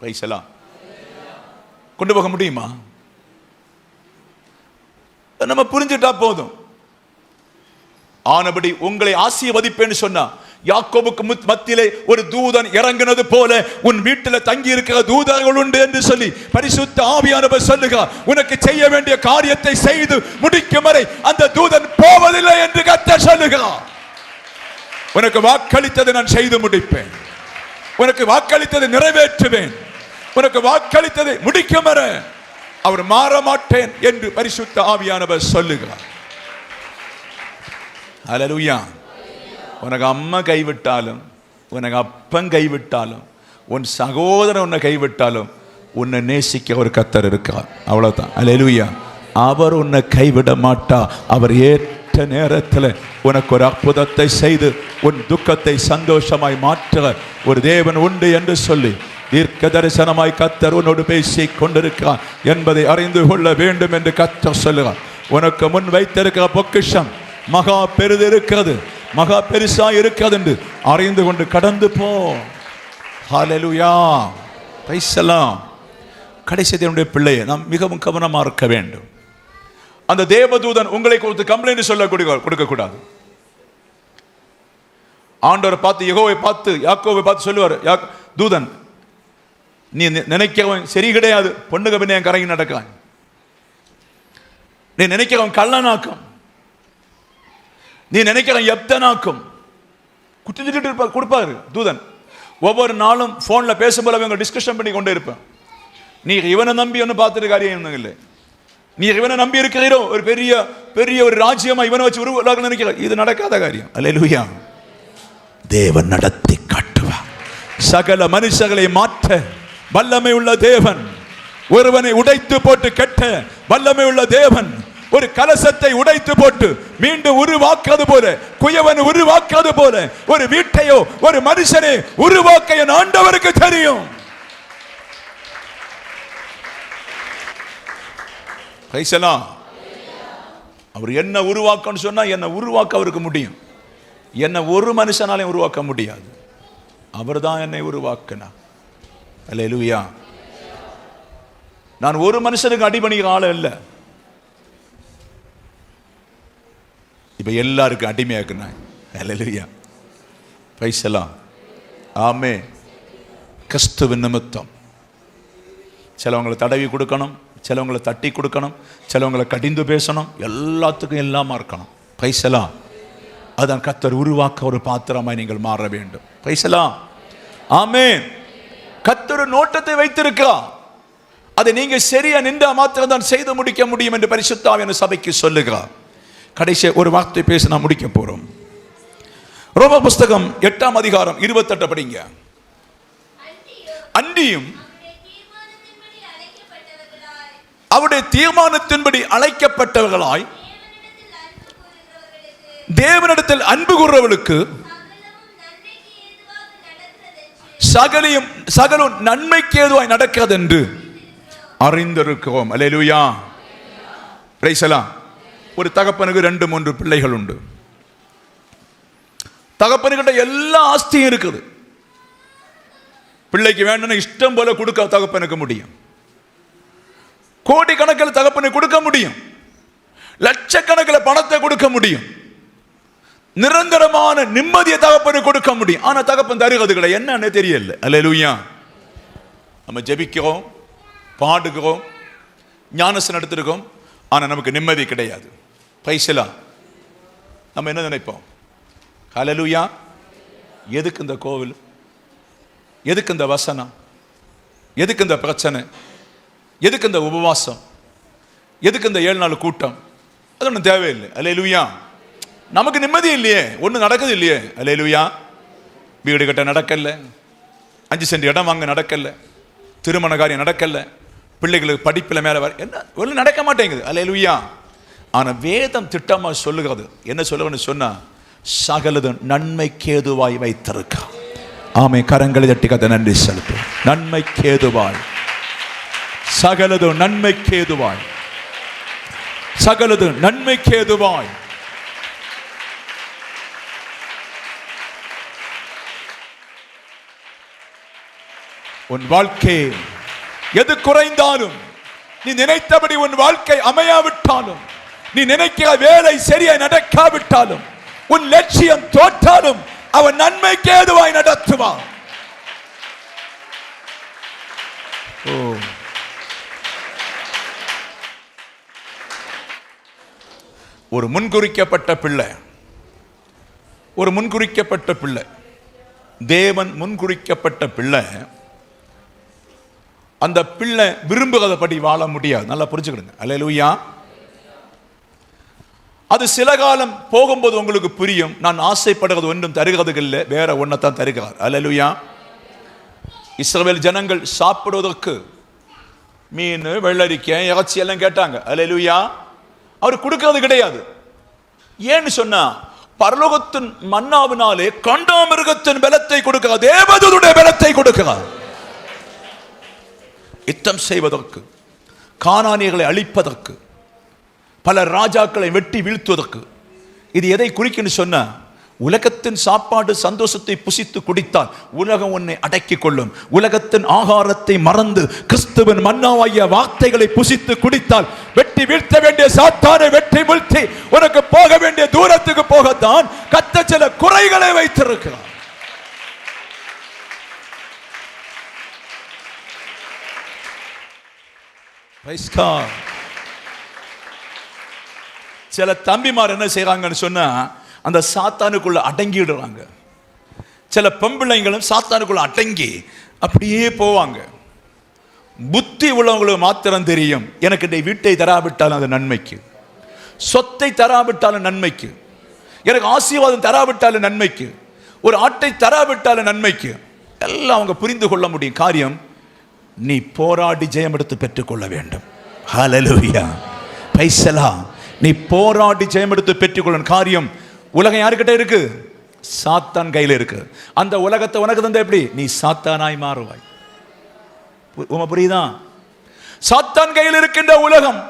Speaker 1: Price the Lord. கொண்டு போக முடியுமா? நம்ம புரிஞ்சுட்டா போதும். ஆனபடி உங்களை ஆசீர்வதிப்பேன்னு சொன்னா, யாக்கோபுக்கு மத்தியிலே ஒரு தூதன் இறங்கினது போல உன் வீட்டில் தங்கி இருக்கிற தூதர்கள் உண்டு என்று சொல்லி பரிசுத்த ஆவியானவர் சொல்லுகிறார். உனக்கு செய்ய வேண்டிய காரியத்தை செய்து முடிக்கும் வரை அந்த தூதன் போவதில்லை என்று கர்த்தர் சொல்லுகிறார். உனக்கு வாக்களித்ததை நான் செய்து முடிப்பேன், உனக்கு வாக்களித்ததை நிறைவேற்றுவேன், உனக்கு வாக்களித்ததை முடிக்கும் வரை அவர் மாற மாட்டேன் என்று பரிசுத்த ஆவியானவர் சொல்லுகிறார். அல்லேலூயா. உனக்கு அம்மா கைவிட்டாலும், உனக்கு அப்பன் கைவிட்டாலும், உன் சகோதரன் உன்னை கைவிட்டாலும் உன்னை நேசிக்க ஒரு கர்த்தர் இருக்கார். அவ்வளவுதான். அல்லேலூயா. அவர் உன்னை கைவிட மாட்டா. அவர் ஏற்ற நேரத்தில் உனக்கு ஒரு அற்புதத்தை செய்து உன் துக்கத்தை சந்தோஷமாய் மாற்ற ஒரு தேவன் உண்டு என்று சொல்லி தீர்க்க தரிசனமாய் கர்த்தர் உன்னோடு பேசி கொண்டிருக்கிறார் என்பதை அறிந்து கொள்ள வேண்டும் என்று கர்த்தர் சொல்லுகிறார். உனக்கு முன் வைத்திருக்கிற பொக்கிஷம் மகா பெரிது இருக்கிறது, மகா பெருசா இருக்கிறது என்று அறிந்து கொண்டு கடந்து போ. ஹல்லேலூயா, பிரைஸ் தி லார்ட். கடைசி தேவனுடைய பிள்ளையை நாம் மிகவும் கவனமாக இருக்க வேண்டும். அந்த தேவதூதன் உங்களை கொடுத்து கம்ப்ளைண்ட் சொல்ல கொடுக்க கூடாது. ஆண்டவரை பார்த்து, யெகோவை பார்த்து, யாக்கோவை பார்த்து சொல்லுவார், தூதன் நீ நினைக்கிறவன் சரி கிடையாது, பொண்ணுக பின்ன கரங்கி நடக்கிறான், நீ நினைக்கிறவன் கள்ளனாக்கும், நீ நினைக்கிற எப்தனாக்கும் குட்டிட்டு கொடுப்பாரு தூதன். ஒவ்வொரு நாளும் போன்ல பேசும்போது அவங்க டிஸ்கஷன் பண்ணி கொண்டே இருப்பேன். நீ இவனை நம்பி ஒன்று பார்த்துட்டு காரியம் இல்லை, நீ இவனை நம்பி இருக்கிறீரோ ஒரு பெரிய பெரிய ஒரு ராஜ்யமா இவனை வச்சு உருவாக்க நினைக்கிற, இது நடக்காத காரியம். அல்லேலூயா. தேவன் நடத்தி காட்டுவார். சகல மனுஷர்களை மாற்ற வல்லமை உள்ள தேவன், ஒருவனை உடைத்து போட்டு கெட்ட வல்லமை உள்ள தேவன், ஒரு கலசத்தை உடைத்து போட்டு மீண்டும் உருவாக்குறது போல, குயவன் உருவாக்குறது போல ஒரு வீட்டையோ ஒரு மனுஷனை உருவாக்க என் ஆண்டவருக்கு தெரியும். அவர் என்ன உருவாக்கன்னு சொன்னா என்ன உருவாக்க அவருக்கு முடியும். என்ன ஒரு மனுஷனாலையும் உருவாக்க முடியாது. அவர் தான் என்னை உருவாக்கினார். அல்லேலூயா. நான் ஒரு மனுஷனுக்கு அடிபணிக்கிற ஆளு இல்லை. இப்ப எல்லாருக்கும் அடிமையாக்குனாங்க. அல்லேலூயா. Praise the lord. ஆமென். கிறிஸ்துவின் நிமித்தம் சிலவங்களை தடவி கொடுக்கணும், சிலவங்களை தட்டி கொடுக்கணும், சிலவங்களை கடிந்து பேசணும், எல்லாத்துக்கும் எல்லாமா இருக்கணும். Praise the lord. அதான் கர்த்தர் உருவாக்க ஒரு பாத்திரமாய் நீங்கள் மாற வேண்டும். Praise the lord. ஆமென். கர்த்தர் நோட்டத்தை வைத்திருக்கிறார். அதை நீங்க சரியா நின்றா மாத்திரம் தான் செய்து முடிக்க முடியும் என்று பரிசுத்த ஆவியானவர் சபைக்கு சொல்லுகிறார். கடைசி ஒரு வார்த்தை பேச நான் முடிக்க போறோம். ரோமர் புஸ்தகம் 8ஆம் அதிகாரம் 28 படிங்க. அன்றியும் அவருடைய தீர்மானத்தின்படி அழைக்கப்பட்டவர்களாய் தேவனிடத்தில் அன்பு கூறுறவர்களுக்கு சகலும் நன்மைக்கு ஏதுவாய் நடக்கிறது என்று அறிந்திருக்கிறோம். அல்லேலூயா. Praise the lord. ஒரு தகப்பனுக்கு 2-3 பிள்ளைகள் உண்டு. தகப்பனுக்கிட்ட எல்லா ஆஸ்தியும் இருக்குது. பிள்ளைக்கு வேணும்னு இஷ்டம் போல கொடுக்க தகப்பனுக்கு முடியும். கோடிக்கணக்கில் தகப்பனுக்கு கொடுக்க முடியும். லட்சக்கணக்கில் பணத்தை கொடுக்க முடியும். நிரந்தரமான நிம்மதியை தகப்பனுக்கு கொடுக்க முடியும். ஆனா தகப்பன் தருகிறதுகளை என்னன்னு தெரியல. அல்லேலூயா. நம்ம ஜெபிக்கிறோம், பாடுகிறோம், ஞானஸ்நானம் எடுத்திருக்கோம், ஆனா நமக்கு நிம்மதி கிடையாது. Price the Lord. நம்ம என்ன நினைப்போம்? ஹல்லேலூயா. எதுக்கு இந்த கோவில்? எதுக்கு இந்த வசனம்? எதுக்கு இந்த பிரச்சனை? எதுக்கு இந்த உபவாசம்? எதுக்கு இந்த 7 நாள் கூட்டம்? அது ஒன்றும் தேவையில்லை. அல்லேலூயா. நமக்கு நிம்மதி இல்லையே, ஒன்றும் நடக்குது இல்லையே. அல்லேலூயா. வீடு கட்ட நடக்கல, 5 சென்ட் இடம் வாங்க நடக்கல, திருமண காரியம் நடக்கல, பிள்ளைகளுக்கு படிப்பில் மேலே வர என்ன ஒன்றும் நடக்க மாட்டேங்குது. அல்லேலூயா. ஆனா வேதம் திட்டமா சொல்லுகிறது. என்ன சொல்லுன்னு சொன்னா, சகலதும் நன்மைக்கேதுவாய் வைத்திருக்க. ஆமே. கரங்களை தட்டி கத்த நன்றி செலுத்து. நன்மைக்கேதுவாய், சகலதும் நன்மைக்கேதுவாய், சகலதும் நன்மைக்கேதுவாய். உன் வாழ்க்கை எது குறைந்தாலும், நீ நினைத்தபடி உன் வாழ்க்கை அமையாவிட்டாலும், நீ நினைக்கிற வேலை சரியாய் நடக்காவிட்டாலும், உன் லட்சியம் தோற்றாலும் அவன் நன்மைக்கு ஏதுவாய் நடத்துவான். ஒரு முன்குறிக்கப்பட்ட பிள்ளை, ஒரு முன்குறிக்கப்பட்ட பிள்ளை, தேவன் முன்குறிக்கப்பட்ட பிள்ளை, அந்த பிள்ளை விரும்புகிறபடி வாழ முடியாது. நல்லா புரிஞ்சுக்கிடுங்க. அல்லேலூயா. அது சில காலம் போகும்போது உங்களுக்கு புரியும். நான் ஆசைப்படுகிறது ஒன்றும் தருகிறது இல்லை, வேற ஒன்றைத்தான் தருகிறார். அல்லேலூயா. இஸ்ரவேல் ஜனங்கள் சாப்பிடுவதற்கு மீன், வெள்ளரிக்காய், இறைச்சி எல்லாம் கேட்டாங்க. அல்லேலூயா. அவர் கொடுக்கிறது கிடையாது. ஏன்னு சொன்னா, பரலோகத்தின் மன்னாவினாலே காண்டாமிருகத்தின் பலத்தை கொடுக்கிறார், தேவதூதனுடைய பலத்தை கொடுக்கிறார். யுத்தம் செய்வதற்கு, கானானியர்களை அழிப்பதற்கு, பல ராஜாக்களை வெட்டி வீழ்த்துவதற்கு. இது எதை குறிக்குன்னு சொன்னா, உலகத்தின் சாப்பாடு சந்தோஷத்தை புசித்து குடித்தால் உலகம் உன்னை அடக்கிக் கொள்ளும். உலகத்தின் ஆகாரத்தை மறந்து கிறிஸ்துவின் மன்னாவாகிய வார்த்தைகளை புசித்து குடித்தால் வெட்டி வீழ்த்த வேண்டிய சாத்தானை வெட்டி வீழ்த்தி உனக்கு போக வேண்டிய தூரத்துக்கு போகத்தான் கர்த்தர் சில குறைகளை வைத்திருக்கிறார். சில தம்பிமார் என்ன செய்யறாங்கன்னு சொன்னா, அந்த சாத்தானுக்குள்ள அடங்கிடுறாங்க. சில பெம்பிள்ளைங்களும் சாத்தானுக்குள்ள அடங்கி அப்படியே போவாங்க. புத்தி உள்ளவங்களுக்கு மாத்திரம் தெரியும், எனக்கு இந்த வீட்டை தராவிட்டாலும் அது நன்மைக்கு, சொத்தை தராவிட்டாலும் நன்மைக்கு, எனக்கு ஆசீர்வாதம் தராவிட்டாலும் நன்மைக்கு, ஒரு ஆட்டை தராவிட்டாலும் நன்மைக்கு. எல்லாம் அவங்க புரிந்து கொள்ள முடியும். காரியம், நீ போராடி ஜெயம் எடுத்து பெற்றுக்கொள்ள வேண்டும். ஹல்லேலூயா. Praise the lord. நீ போராடி ஜெயமெடுத்து பெற்றுக்கொள்ளும் காரியம் உலகம் யாருக்கிட்ட இருக்கு? சாத்தான் கையில் இருக்கு. அந்த உலகத்தை உனக்கு தந்த எப்படி? நீ சாத்தானாய் மாறுவாய். புரியுதா? சாத்தான் கையில் இருக்கின்ற உலகம்,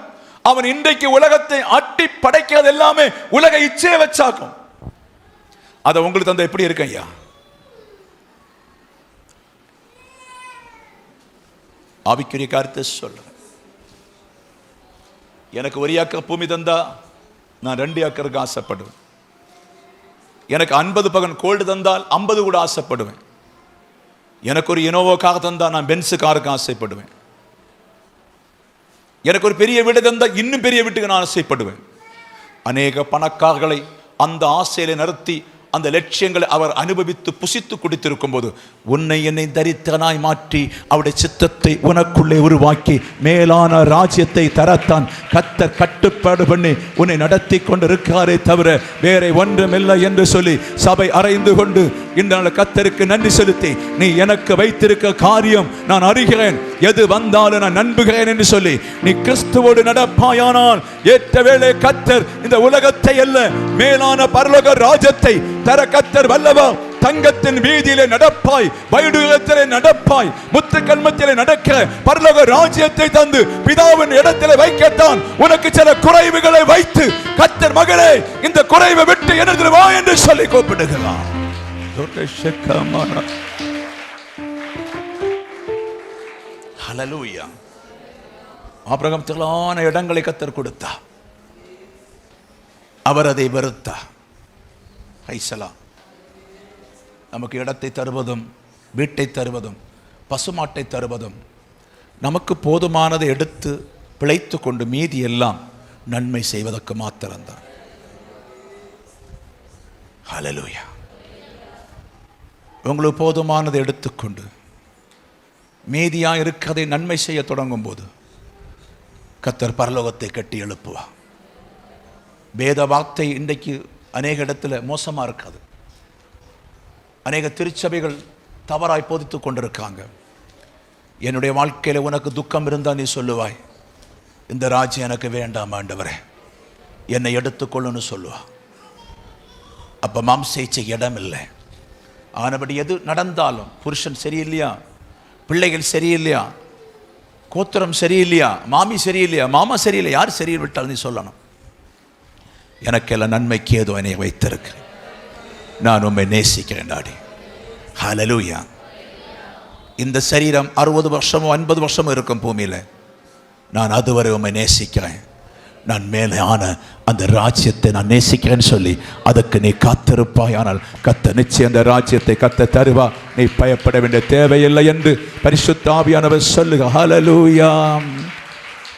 Speaker 1: அவன் இன்றைக்கு உலகத்தை அட்டி படைக்கிறது எல்லாமே உலக இச்சையை வச்சாக்கும். அதை உங்களுக்கு தந்த எப்படி இருக்கு ஐயா? ஆவிக்குரிய கருத்தை சொல்றேன். எனக்கு 1 ஏக்கர் பூமி தந்தா நான் 2 ஏக்கருக்கு ஆசைப்படுவேன். எனக்கு 50 பகன் கோல்டு தந்தால் 50 கூட ஆசைப்படுவேன். எனக்கு ஒரு இனோவா கார் தந்தா நான் பென்ஸ் காருக்கு ஆசைப்படுவேன். எனக்கு ஒரு பெரிய வீடு தந்தா இன்னும் பெரிய வீட்டுக்கு நான் ஆசைப்படுவேன். அநேக பணக்காரர்களை அந்த ஆசையில நிறுத்தி அந்த லட்சியங்களை அவர் அனுபவித்து புசித்து குடித்திருக்கும் போது உன்னை என்னை தரித்திரனாய் மாற்றி அவருடைய சித்தத்தை உனக்குள்ளே உருவாக்கி மேலான ராஜ்யத்தை தரத்தான் கர்த்தர் கட்டுப்பாடு பண்ணி உன்னை நடத்தி கொண்டிருக்கிறாரே தவிர வேற ஒன்றுமில்லை என்று சொல்லி சபை அறைந்து கொண்டு இந்த நாள் கர்த்தருக்கு நன்றி செலுத்தி, நீ எனக்கு வைத்திருக்க காரியம் நான் அறிகிறேன், எது வந்தாலும் நான் நம்புகிறேன் என்று சொல்லி நீ கிறிஸ்துவோடு நடப்பாயானால் ஏற்ற வேளை கர்த்தர் இந்த உலகத்தை அல்ல மேலான பரலோக ராஜ்யத்தை தர கர்த்தர் வல்லவர். தங்கத்தின் வீதியிலே நடப்பாய், வைடூரத்திலே நடப்பாய், முத்து கண்மத்திலே நடக்கிற பரலோக ராஜ்யத்தை தந்து பிதாவின் இடத்திலே வைக்கத்தான் உனக்கு சில குறைவுகளை வைத்து கர்த்தர் மகளே இந்த குறைவை விட்டு என்னிடத்தில் வா என்று சொல்லி கூப்பிடுகிறார். ஹல்லேலூயா. ஆபிரகாம் திரளான இடங்களை கர்த்தர் கொடுத்தார், அவர் அதை வெறுத்தார். ஐசலா. நமக்கு இடத்தை தருவதும் வீட்டை தருவதும் பசுமாட்டை தருவதும் நமக்கு போதுமானதை எடுத்து பிழைத்து கொண்டு மீதி எல்லாம் நன்மை செய்வதற்கு மாத்திரம்தான். ஹல்லேலூயா. உங்களுக்கு போதுமானதை எடுத்துக்கொண்டு மீதியா இருக்கிறதை நன்மை செய்ய தொடங்கும் போது கர்த்தர் பரலோகத்தை கட்டி எழுப்புவார். வேத வார்த்தை இன்றைக்கு அநேக இடத்துல மோசமா இருக்காது. அநேக திருச்சபைகள் தவறாய் போதித்துக் கொண்டிருக்காங்க. என்னுடைய வாழ்க்கையில் உனக்கு துக்கம் இருந்தால் நீ சொல்லுவாய், இந்த ராஜ்யம் எனக்கு வேண்டாம் ஆண்டவரே, என்னை எடுத்துக்கொள்ளுன்னு சொல்லுவா. அப்போ மாம்சேச்சை இடம் இல்லை. ஆனபடி எது நடந்தாலும் புருஷன் சரியில்லையா, பிள்ளைகள் சரியில்லையா, கோத்திரம் சரியில்லையா, மாமி சரியில்லையா, மாமா சரியில்லை, யார் சரியில் விட்டால் நீ சொல்லணும், எனக்கெல்லாம் நன்மைக்கு ஏதோ என்னை வைத்திருக்கிறேன், நான் உம்மை நேசிக்கிறேன் டாடி. ஹல்லேலூயா. இந்த சரீரம் 60 வருஷமோ 50 வருஷமோ இருக்கும் பூமியில், நான் அதுவரை உம்மை நேசிக்கிறேன், நான் மேலான அந்த ராஜ்யத்தை நான் நேசிக்கிறேன்னு சொல்லி அதுக்கு நீ காத்திருப்பாயானால் கர்த்தர் நிச்சயம் அந்த ராஜ்யத்தை கர்த்தர் தருவா. நீ பயப்பட வேண்டிய தேவையில்லை என்று பரிசுத்த ஆவியானவர் சொல்லுக. ஹல்லேலூயா.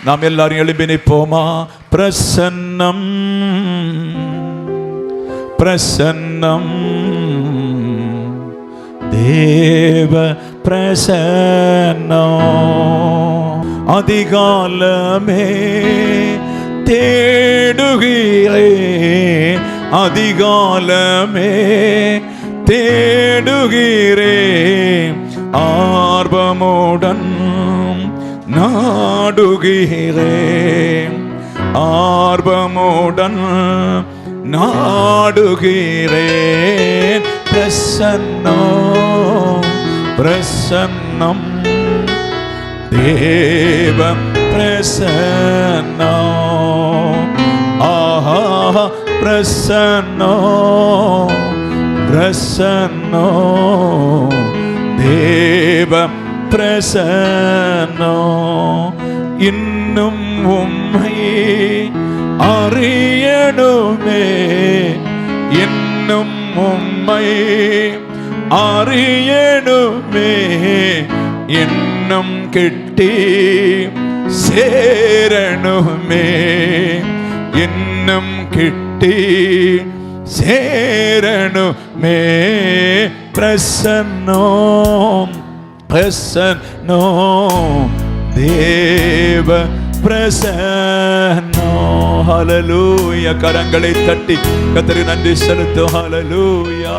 Speaker 1: நாம் எல்லாரும் எழும்பி நிற்போமா? பிரசன்னம் பிரசன்னம் தேவ பிரசன்னம் அதிகாலமே தேடுகிறேன், அதிகாலமே தேடுகிறேன், ஆர்வமுடன் நாடுகிறேன், ஆர்வமுடன் நாடுகிறேன். பிரசன்னம் பிரசன்னம் தேவ பிரசன்னம். ஆஹா பிரசன்னம் பிரசன்னம் தேவ பிரசன்னம். இன்னும் உம்மை அறியணுமே, இன்னும் உம்மை அறியணுமே, இன்னும் கிட்டி சேரணுமே, இன்னும் கிட்டி சேரணுமே. பிரசன்னம் பிரசன்னம் தேவ பிரசன்னம். ஹல்லேலூயா. கரங்களை தட்டி கர்த்தருக்கு நன்றி செலுத்து. ஹல்லேலூயா.